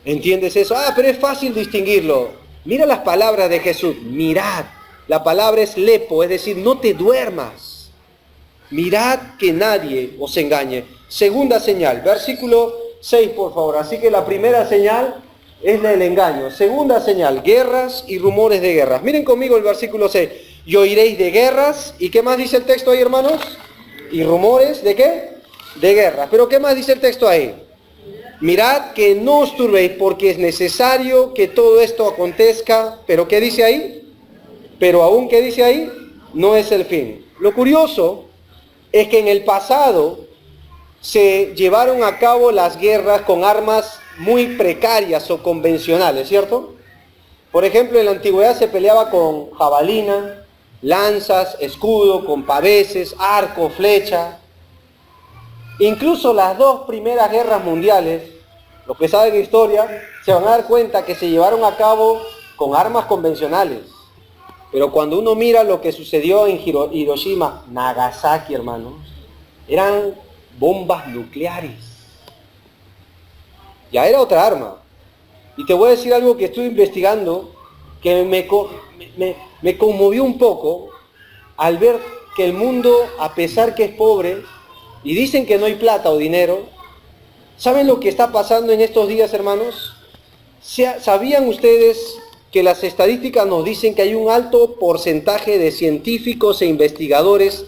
¿Entiendes eso? Pero es fácil distinguirlo. Mira las palabras de Jesús. Mirad. La palabra es lepo, es decir, no te duermas. Mirad que nadie os engañe. Segunda señal, versículo 6, por favor. Así que la primera señal es la del engaño. Segunda señal, guerras y rumores de guerras. Miren conmigo el versículo 6. Y oiréis de guerras. ¿Y qué más dice el texto ahí, hermanos? Y rumores de ¿qué? De guerras. Pero ¿qué más dice el texto ahí? Mirad que no os turbéis, porque es necesario que todo esto acontezca. ¿Pero qué dice ahí? Pero aún, ¿qué dice ahí? No es el fin. Lo curioso es que en el pasado se llevaron a cabo las guerras con armas muy precarias o convencionales, ¿cierto? Por ejemplo, en la antigüedad se peleaba con jabalina, lanzas, escudo, con paveses, arco, flecha. Incluso las dos primeras guerras mundiales, los que saben historia, se van a dar cuenta que se llevaron a cabo con armas convencionales. Pero cuando uno mira lo que sucedió en Hiroshima, Nagasaki, hermanos, eran bombas nucleares. Ya era otra arma. Y te voy a decir algo que estuve investigando, que me conmovió un poco al ver que el mundo, a pesar que es pobre, y dicen que no hay plata o dinero, ¿saben lo que está pasando en estos días, hermanos? ¿Sabían ustedes que las estadísticas nos dicen que hay un alto porcentaje de científicos e investigadores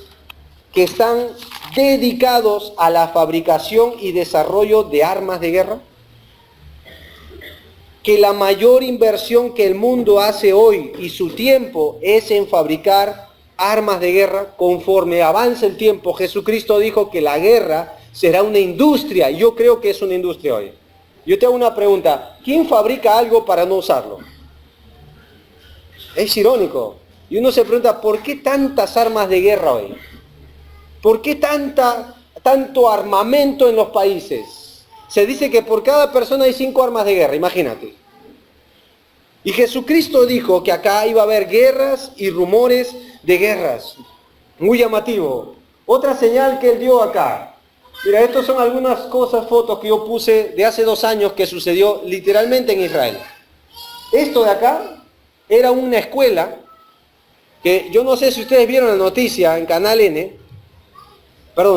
que están dedicados a la fabricación y desarrollo de armas de guerra? Que la mayor inversión que el mundo hace hoy y su tiempo es en fabricar armas de guerra. Conforme avance el tiempo, Jesucristo dijo que la guerra será una industria, y yo creo que es una industria hoy. Yo te hago una pregunta, ¿quién fabrica algo para no usarlo? Es irónico. Y uno se pregunta, ¿por qué tantas armas de guerra hoy? ¿Por qué tanto armamento en los países? Se dice que por cada persona hay 5 armas de guerra, imagínate. Y Jesucristo dijo que acá iba a haber guerras y rumores de guerras. Muy llamativo. Otra señal que él dio acá. Mira, estas son algunas cosas, fotos que yo puse de hace 2 años que sucedió literalmente en Israel. Esto de acá era una escuela que yo no sé si ustedes vieron la noticia en Canal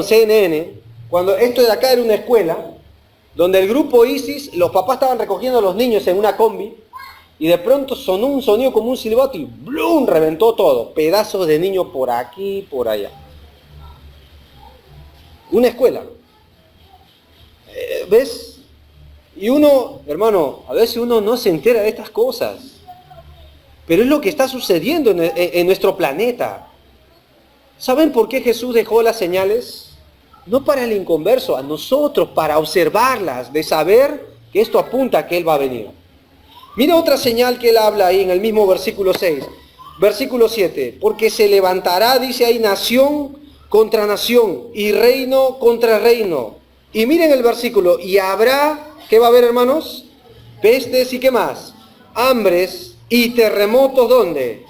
CNN, cuando esto de acá era una escuela donde el grupo ISIS, los papás estaban recogiendo a los niños en una combi y de pronto sonó un sonido como un silbato y ¡blum! Reventó todo, pedazos de niños por aquí, por allá. Una escuela. ¿Ves? Y uno, hermano, a veces uno no se entera de estas cosas. Pero es lo que está sucediendo en nuestro planeta. ¿Saben por qué Jesús dejó las señales? No para el inconverso, a nosotros, para observarlas, de saber que esto apunta a que Él va a venir. Mira otra señal que Él habla ahí en el mismo versículo 6. Versículo 7. Porque se levantará, dice ahí, nación contra nación y reino contra reino. Y miren el versículo, y habrá, ¿qué va a haber, hermanos? Pestes y ¿qué más? Hambres y terremotos, ¿dónde?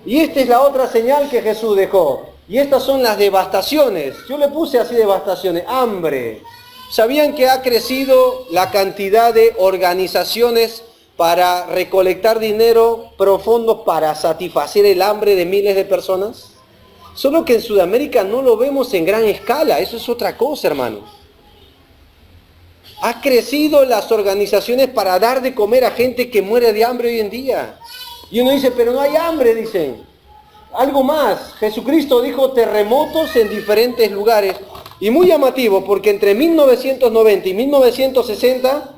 Y esta es la otra señal que Jesús dejó. Y estas son las devastaciones. Yo le puse así devastaciones. Hambre. ¿Sabían que ha crecido la cantidad de organizaciones para recolectar dinero profundo para satisfacer el hambre de miles de personas? Solo que en Sudamérica no lo vemos en gran escala. Eso es otra cosa, hermanos. Ha crecido las organizaciones para dar de comer a gente que muere de hambre hoy en día. Y uno dice, pero no hay hambre, dicen. Algo más, Jesucristo dijo terremotos en diferentes lugares. Y muy llamativo, porque entre 1990 y 1960,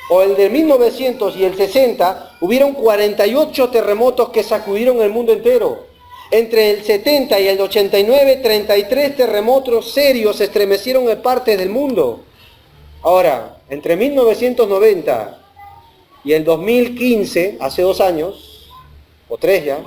o el de 1900 y el 60, hubieron 48 terremotos que sacudieron el mundo entero. Entre el 70 y el 89, 33 terremotos serios estremecieron en partes del mundo. Ahora, entre 1990 y el 2015, hace 2 años, o 3 ya,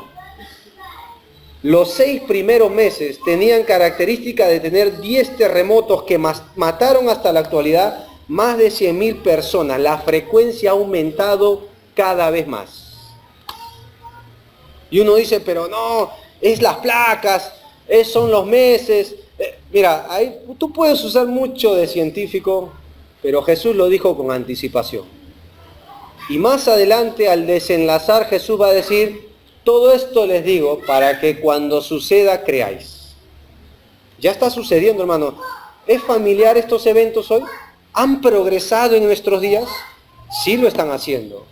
los 6 primeros meses tenían característica de tener 10 terremotos que mataron hasta la actualidad más de 100.000 personas. La frecuencia ha aumentado cada vez más. Y uno dice, pero no, es las placas, son los meses. Mira, tú puedes usar mucho de científico, pero Jesús lo dijo con anticipación. Y más adelante, al desenlazar, Jesús va a decir, todo esto les digo para que cuando suceda creáis. Ya está sucediendo, hermano. ¿Es familiar estos eventos hoy? ¿Han progresado en nuestros días? Sí lo están haciendo.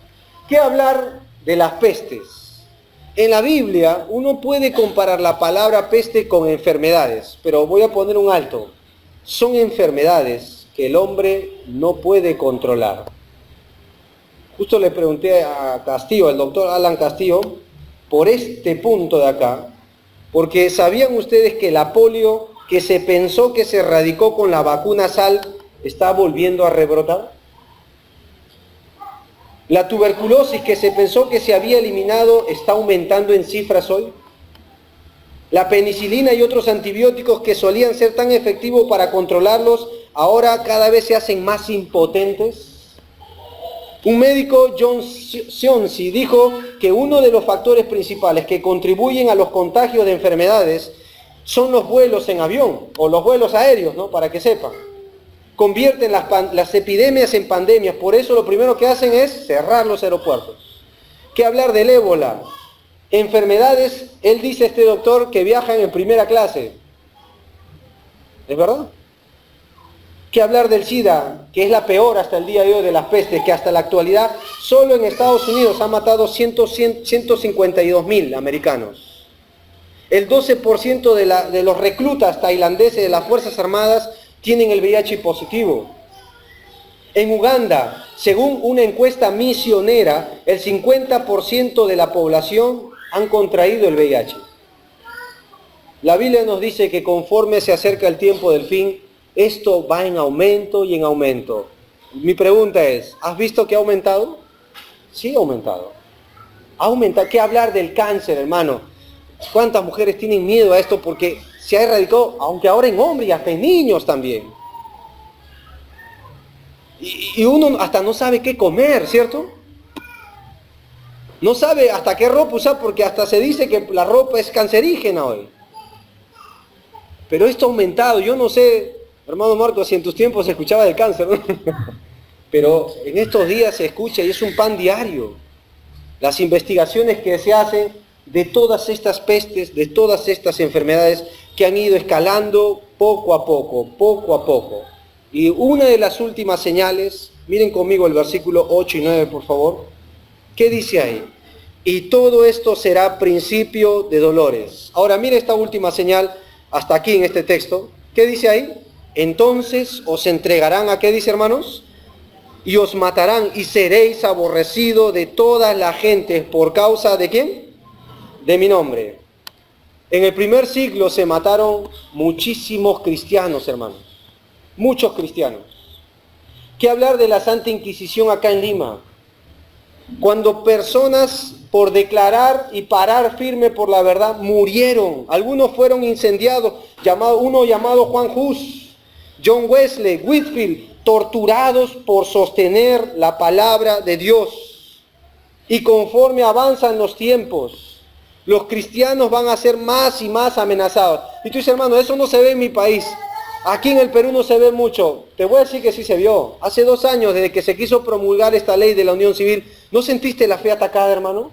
¿Qué hablar de las pestes? En la Biblia uno puede comparar la palabra peste con enfermedades, pero voy a poner un alto. Son enfermedades que el hombre no puede controlar. Justo le pregunté a Castillo, al doctor Alan Castillo, por este punto de acá, porque ¿sabían ustedes que la polio, que se pensó que se erradicó con la vacuna SAL, está volviendo a rebrotar? La tuberculosis que se pensó que se había eliminado está aumentando en cifras hoy. La penicilina y otros antibióticos que solían ser tan efectivos para controlarlos, ahora cada vez se hacen más impotentes. Un médico, John Sionsi, dijo que uno de los factores principales que contribuyen a los contagios de enfermedades son los vuelos en avión o los vuelos aéreos, ¿no? Para que sepan. Convierten las epidemias en pandemias, por eso lo primero que hacen es cerrar los aeropuertos. ¿Qué hablar del ébola? Enfermedades, él dice, este doctor, que viajan en primera clase. ¿Es verdad? ¿Qué hablar del SIDA, que es la peor hasta el día de hoy de las pestes, que hasta la actualidad solo en Estados Unidos ha matado 152.000 americanos? El 12% de los reclutas tailandeses de las Fuerzas Armadas tienen el VIH positivo. En Uganda, según una encuesta misionera, el 50% de la población han contraído el VIH. La Biblia nos dice que conforme se acerca el tiempo del fin, esto va en aumento y en aumento. Mi pregunta es, ¿has visto que ha aumentado? Sí, ha aumentado. Ha aumentado. ¿Qué hablar del cáncer, hermano? ¿Cuántas mujeres tienen miedo a esto? Porque se ha erradicado, aunque ahora en hombres y hasta en niños también. Y uno hasta no sabe qué comer, ¿cierto? No sabe hasta qué ropa usar, porque hasta se dice que la ropa es cancerígena hoy. Pero esto ha aumentado. Yo no sé, hermano Marcos, si en tus tiempos se escuchaba del cáncer, ¿no? Pero en estos días se escucha y es un pan diario. Las investigaciones que se hacen de todas estas pestes, de todas estas enfermedades que han ido escalando poco a poco, poco a poco. Y una de las últimas señales, miren conmigo el versículo 8 y 9, por favor. ¿Qué dice ahí? Y todo esto será principio de dolores. Ahora mire esta última señal hasta aquí en este texto. ¿Qué dice ahí? Entonces os entregarán, ¿a qué dice, hermanos? Y os matarán y seréis aborrecidos de todas las gentes por causa de ¿quién? De mi nombre. En el primer siglo se mataron muchísimos cristianos, hermanos. Muchos cristianos. ¿Qué hablar de la Santa Inquisición acá en Lima? Cuando personas por declarar y parar firme por la verdad murieron. Algunos fueron incendiados, uno llamado Juan Hus, John Wesley, Whitefield, torturados por sostener la palabra de Dios. Y conforme avanzan los tiempos, los cristianos van a ser más y más amenazados. Y tú dices, hermano, eso no se ve en mi país. Aquí en el Perú no se ve mucho. Te voy a decir que sí se vio. Hace 2 años, desde que se quiso promulgar esta ley de la unión civil, ¿no sentiste la fe atacada, hermano?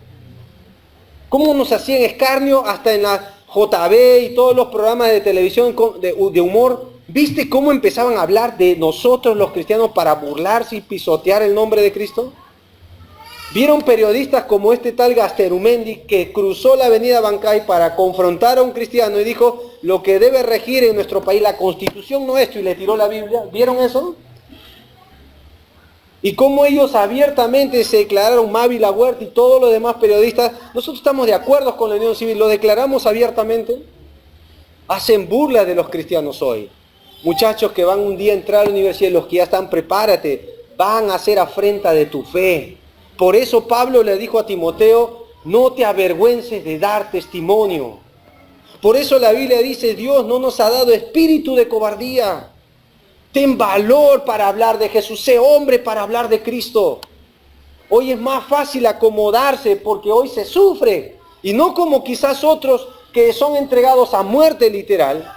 ¿Cómo nos hacían escarnio hasta en la JB y todos los programas de televisión de humor? ¿Viste cómo empezaban a hablar de nosotros los cristianos para burlarse y pisotear el nombre de Cristo? ¿Vieron periodistas como este tal Gasterumendi que cruzó la avenida Bancay para confrontar a un cristiano y dijo lo que debe regir en nuestro país, la Constitución no esto, y le tiró la Biblia? ¿Vieron eso? Y cómo ellos abiertamente se declararon, Mavi La Huerta y todos los demás periodistas, nosotros estamos de acuerdo con la unión civil, lo declaramos abiertamente. Hacen burla de los cristianos hoy. Muchachos que van un día a entrar a la universidad, los que ya están, prepárate, van a hacer afrenta de tu fe. Por eso Pablo le dijo a Timoteo, no te avergüences de dar testimonio. Por eso la Biblia dice, Dios no nos ha dado espíritu de cobardía. Ten valor para hablar de Jesús, sé hombre para hablar de Cristo. Hoy es más fácil acomodarse porque hoy se sufre. Y no como quizás otros que son entregados a muerte literal.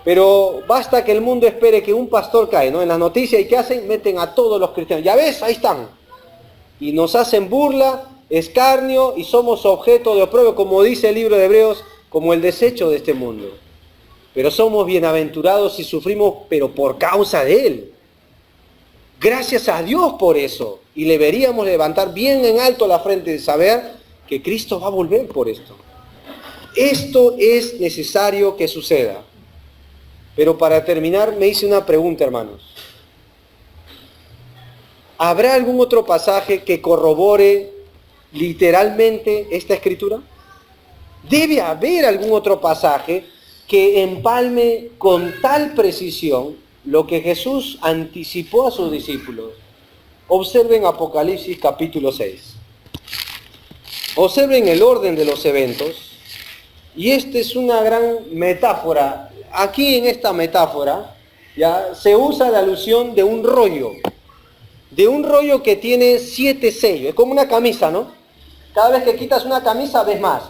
Pero basta que el mundo espere que un pastor cae, ¿no? En las noticias, ¿y qué hacen? Meten a todos los cristianos. Ya ves, ahí están. Y nos hacen burla, escarnio y somos objeto de oprobio, como dice el libro de Hebreos, como el desecho de este mundo. Pero somos bienaventurados si sufrimos, pero por causa de Él. Gracias a Dios por eso. Y le deberíamos levantar bien en alto la frente de saber que Cristo va a volver por esto. Esto es necesario que suceda. Pero para terminar me hice una pregunta, hermanos. ¿Habrá algún otro pasaje que corrobore literalmente esta escritura? Debe haber algún otro pasaje que empalme con tal precisión lo que Jesús anticipó a sus discípulos. Observen Apocalipsis capítulo 6. Observen el orden de los eventos. Y esta es una gran metáfora. Aquí en esta metáfora ya se usa la alusión de un rollo. De un rollo que tiene 7 sellos. Es como una camisa, ¿no? Cada vez que quitas una camisa ves más.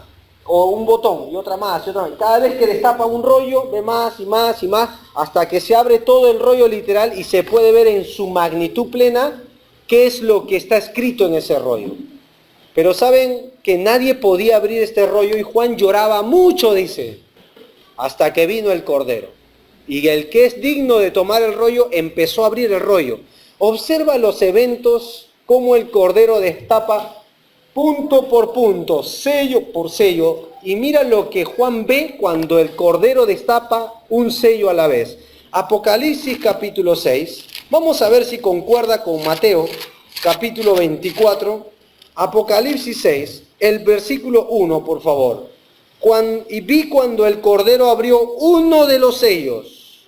O un botón y otra más y otra más. Cada vez que destapa un rollo ve más y más y más. Hasta que se abre todo el rollo literal y se puede ver en su magnitud plena qué es lo que está escrito en ese rollo. Pero saben que nadie podía abrir este rollo y Juan lloraba mucho, dice, hasta que vino el Cordero. Y el que es digno de tomar el rollo empezó a abrir el rollo. Observa los eventos, cómo el Cordero destapa punto por punto, sello por sello, y mira lo que Juan ve cuando el Cordero destapa un sello a la vez. Apocalipsis capítulo 6, vamos a ver si concuerda con Mateo capítulo 24, Apocalipsis 6, el versículo 1, por favor. Y vi cuando el Cordero abrió uno de los sellos,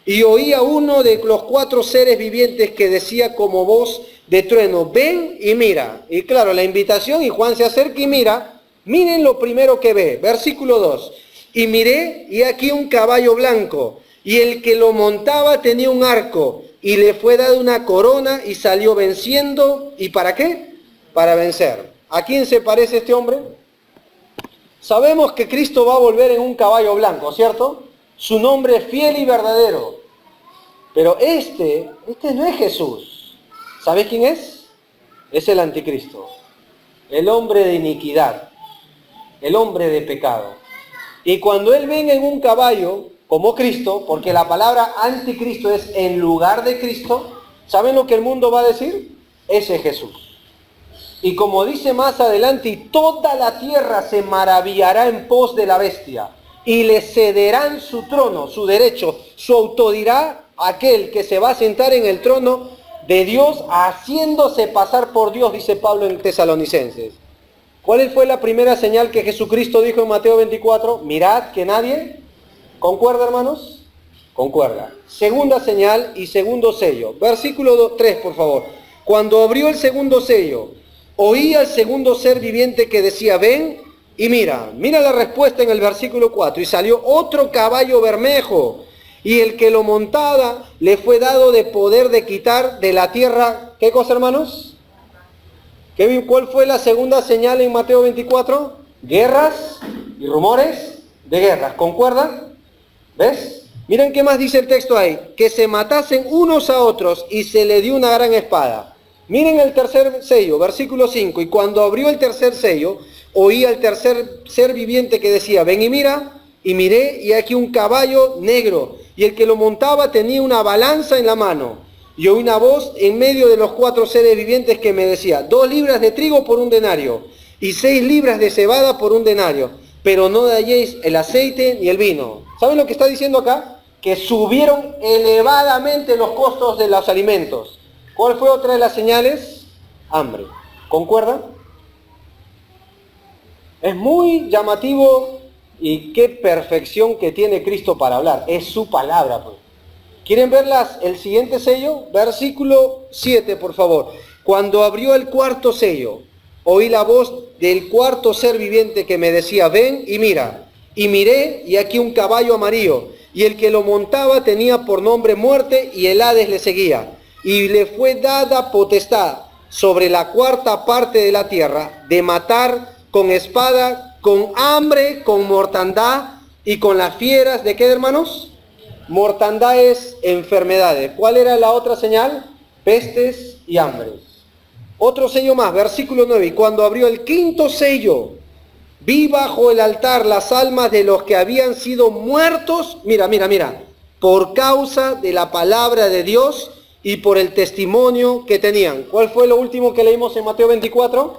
y oí a uno de los 4 seres vivientes que decía como voz de trueno, ven y mira. Y claro, la invitación, y Juan se acerca y mira. Miren lo primero que ve, versículo 2. Y miré, y aquí un caballo blanco, y el que lo montaba tenía un arco, y le fue dada una corona, y salió venciendo. ¿Y para qué? Para vencer. ¿A quién se parece este hombre? Sabemos que Cristo va a volver en un caballo blanco, ¿cierto? Su nombre es fiel y verdadero. Pero este no es Jesús. ¿Sabes quién es? Es el anticristo. El hombre de iniquidad. El hombre de pecado. Y cuando él venga en un caballo, como Cristo, porque la palabra anticristo es en lugar de Cristo, ¿saben lo que el mundo va a decir? Ese es Jesús. Y como dice más adelante, y toda la tierra se maravillará en pos de la bestia, y le cederán su trono, su derecho, su autoridad a aquel que se va a sentar en el trono de Dios, haciéndose pasar por Dios, dice Pablo en Tesalonicenses. ¿Cuál fue la primera señal que Jesucristo dijo en Mateo 24? Mirad que nadie... ¿Concuerda, hermanos? Concuerda. Segunda señal y segundo sello. Versículo 3, por favor. Cuando abrió el segundo sello, oí al segundo ser viviente que decía, ven y mira. Mira la respuesta en el versículo 4. Y salió otro caballo bermejo, y el que lo montaba le fue dado de poder de quitar de la tierra, ¿qué cosa, hermanos? ¿Cuál fue la segunda señal en Mateo 24? Guerras y rumores de guerras. ¿Concuerdan? ¿Ves? Miren qué más dice el texto ahí. Que se matasen unos a otros y se le dio una gran espada. Miren el tercer sello, versículo 5. Y cuando abrió el tercer sello, oí al tercer ser viviente que decía, ven y mira. Y miré, y aquí un caballo negro, y el que lo montaba tenía una balanza en la mano. Y oí una voz en medio de los 4 seres vivientes que me decía, 2 libras de trigo por un denario, y 6 libras de cebada por un denario, pero no halléis el aceite ni el vino. ¿Saben lo que está diciendo acá? Que subieron elevadamente los costos de los alimentos. ¿Cuál fue otra de las señales? Hambre. ¿Concuerdan? Es muy llamativo y qué perfección que tiene Cristo para hablar. Es su palabra, pues. ¿Quieren ver el siguiente sello? Versículo 7, por favor. Cuando abrió el cuarto sello, oí la voz del cuarto ser viviente que me decía, ven y mira. Y miré, y aquí un caballo amarillo, y el que lo montaba tenía por nombre Muerte, y el Hades le seguía. Y le fue dada potestad sobre la cuarta parte de la tierra, de matar con espada, con hambre, con mortandad, y con las fieras, ¿de qué, hermanos? Mortandad es enfermedades. ¿Cuál era la otra señal? Pestes y hambres. Otro sello más, versículo 9. Y cuando abrió el quinto sello, vi bajo el altar las almas de los que habían sido muertos, mira, por causa de la palabra de Dios y por el testimonio que tenían. ¿Cuál fue lo último que leímos en Mateo 24?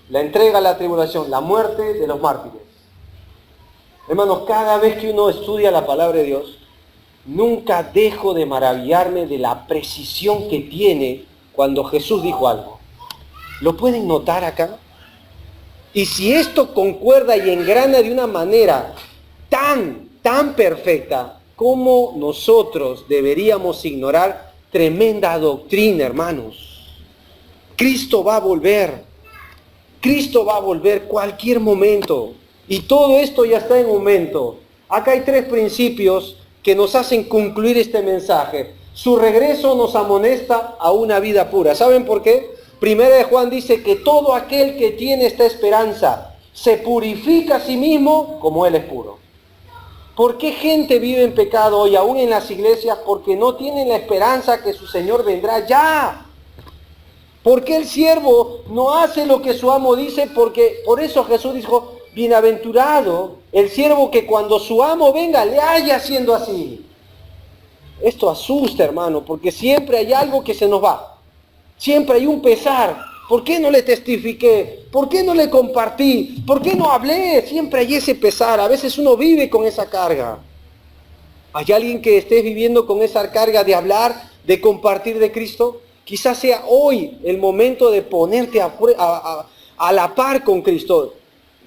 La entrega a la tribulación, la muerte de los mártires. Hermanos, cada vez que uno estudia la palabra de Dios, nunca dejo de maravillarme de la precisión que tiene cuando Jesús dijo algo. ¿Lo pueden notar acá? Y si esto concuerda y engrana de una manera tan perfecta, ¿cómo nosotros deberíamos ignorar tremenda doctrina, hermanos? Cristo va a volver. Cristo va a volver cualquier momento. Y todo esto ya está en aumento. Acá hay 3 principios que nos hacen concluir este mensaje. Su regreso nos amonesta a una vida pura. ¿Saben por qué? Primera de Juan dice que todo aquel que tiene esta esperanza se purifica a sí mismo como Él es puro. ¿Por qué gente vive en pecado hoy, aún en las iglesias? Porque no tienen la esperanza que su Señor vendrá ya. ¿Por qué el siervo no hace lo que su amo dice? Porque por eso Jesús dijo, bienaventurado el siervo que cuando su amo venga le haya haciendo así. Esto asusta, hermano, porque siempre hay algo que se nos va. Siempre hay un pesar. ¿Por qué no le testifiqué? ¿Por qué no le compartí? ¿Por qué no hablé? Siempre hay ese pesar. A veces uno vive con esa carga. ¿Hay alguien que estés viviendo con esa carga de hablar, de compartir de Cristo? Quizás sea hoy el momento de ponerte a la par con Cristo.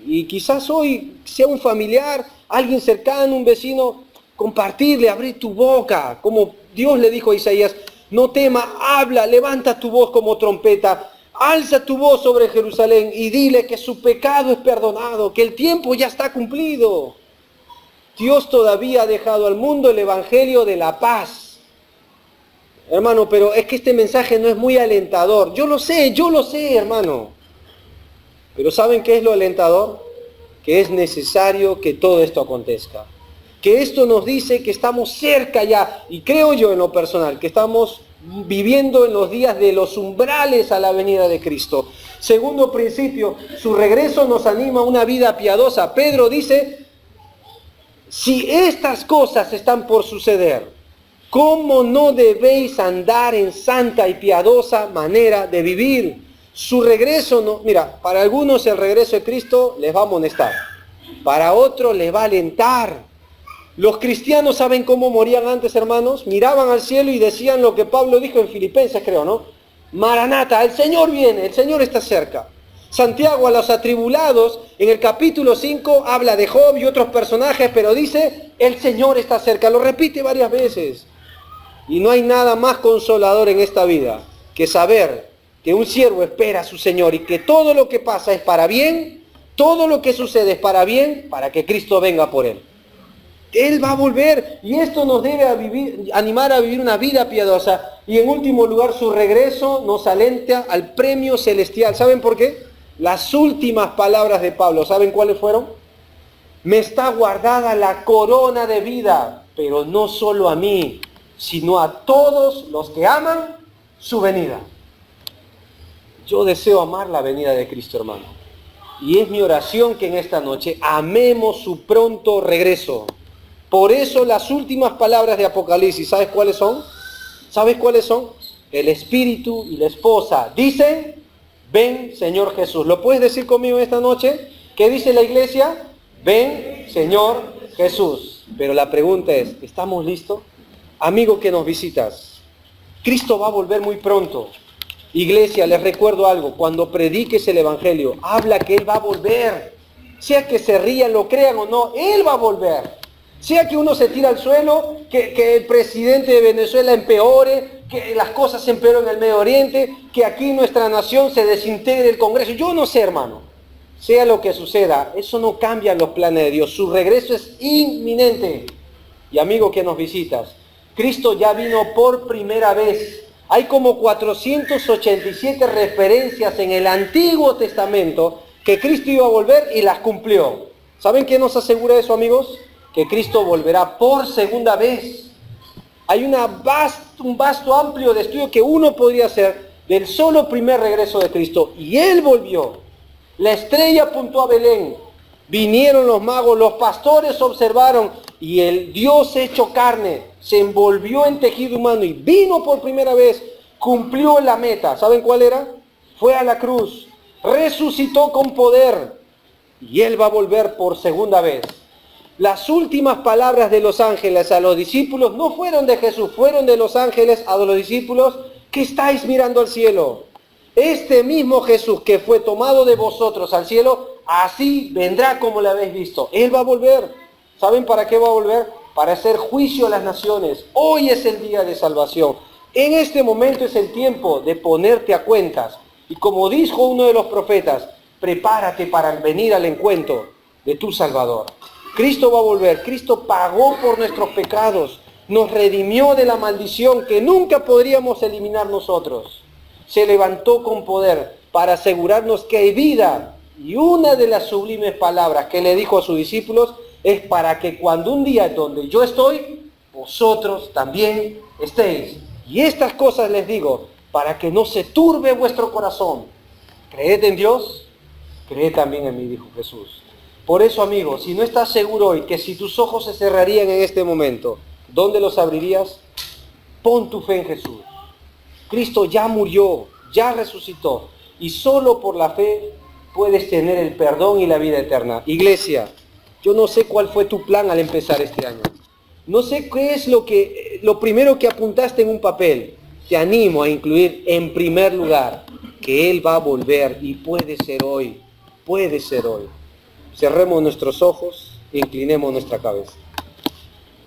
Y quizás hoy sea un familiar, alguien cercano, un vecino, compartirle, abrir tu boca. Como Dios le dijo a Isaías, no tema, habla, levanta tu voz como trompeta, alza tu voz sobre Jerusalén y dile que su pecado es perdonado, que el tiempo ya está cumplido. Dios todavía ha dejado al mundo el evangelio de la paz. Hermano, pero es que este mensaje no es muy alentador. Yo lo sé, hermano. Pero ¿saben qué es lo alentador? Que es necesario que todo esto acontezca. Que esto nos dice que estamos cerca ya, y creo yo en lo personal, que estamos viviendo en los días de los umbrales a la venida de Cristo. Segundo principio, su regreso nos anima a una vida piadosa. Pedro dice, si estas cosas están por suceder, ¿cómo no debéis andar en santa y piadosa manera de vivir? Su regreso, no, mira, para algunos el regreso de Cristo les va a amonestar, para otros les va a alentar. Los cristianos saben cómo morían antes, hermanos. Miraban al cielo y decían lo que Pablo dijo en Filipenses, creo, ¿no? Maranata, el Señor viene, el Señor está cerca. Santiago a los atribulados, en el capítulo 5, habla de Job y otros personajes, pero dice, el Señor está cerca. Lo repite varias veces. Y no hay nada más consolador en esta vida que saber que un siervo espera a su Señor y que todo lo que pasa es para bien, todo lo que sucede es para bien, para que Cristo venga por él. Él va a volver y esto nos debe animar a vivir una vida piadosa. Y en último lugar, su regreso nos alenta al premio celestial. ¿Saben por qué? Las últimas palabras de Pablo, ¿saben cuáles fueron? Me está guardada la corona de vida, pero no solo a mí, sino a todos los que aman su venida. Yo deseo amar la venida de Cristo, hermano. Y es mi oración que en esta noche amemos su pronto regreso. Por eso las últimas palabras de Apocalipsis, ¿sabes cuáles son? ¿Sabes cuáles son? El Espíritu y la esposa dicen, ven Señor Jesús. ¿Lo puedes decir conmigo esta noche? ¿Qué dice la iglesia? Ven Señor Jesús. Pero la pregunta es, ¿estamos listos? Amigo que nos visitas, Cristo va a volver muy pronto. Iglesia, les recuerdo algo, cuando prediques el Evangelio, habla que Él va a volver. Sea que se rían, lo crean o no, Él va a volver. Sea que uno se tira al suelo, que el presidente de Venezuela empeore, que las cosas se empeoren en el Medio Oriente, que aquí nuestra nación se desintegre el Congreso. Yo no sé, hermano. Sea lo que suceda, eso no cambia los planes de Dios. Su regreso es inminente. Y amigo que nos visitas, Cristo ya vino por primera vez. Hay como 487 referencias en el Antiguo Testamento que Cristo iba a volver y las cumplió. ¿Saben qué nos asegura eso, amigos? Que Cristo volverá por segunda vez. Hay un vasto, amplio de estudio que uno podría hacer del solo primer regreso de Cristo. Y Él volvió. La estrella apuntó a Belén. Vinieron los magos, los pastores observaron y el Dios hecho carne se envolvió en tejido humano y vino por primera vez, cumplió la meta. ¿Saben cuál era? Fue a la cruz, resucitó con poder y Él va a volver por segunda vez. Las últimas palabras de los ángeles a los discípulos no fueron de Jesús, fueron de los ángeles a los discípulos que estáis mirando al cielo. Este mismo Jesús que fue tomado de vosotros al cielo, así vendrá como lo habéis visto. Él va a volver. ¿Saben para qué va a volver? Para hacer juicio a las naciones. Hoy es el día de salvación. En este momento es el tiempo de ponerte a cuentas. Y como dijo uno de los profetas, prepárate para venir al encuentro de tu Salvador. Cristo va a volver. Cristo pagó por nuestros pecados. Nos redimió de la maldición que nunca podríamos eliminar nosotros. Se levantó con poder para asegurarnos que hay vida. Y una de las sublimes palabras que le dijo a sus discípulos es para que cuando un día donde yo estoy, vosotros también estéis. Y estas cosas les digo, para que no se turbe vuestro corazón. Creed en Dios, creed también en mí, dijo Jesús. Por eso, amigo, si no estás seguro hoy que si tus ojos se cerrarían en este momento, ¿dónde los abrirías? Pon tu fe en Jesús. Cristo ya murió, ya resucitó. Y solo por la fe puedes tener el perdón y la vida eterna. Iglesia, yo no sé cuál fue tu plan al empezar este año. No sé qué es lo primero que apuntaste en un papel. Te animo a incluir en primer lugar que Él va a volver y puede ser hoy. Puede ser hoy. Cerremos nuestros ojos e inclinemos nuestra cabeza.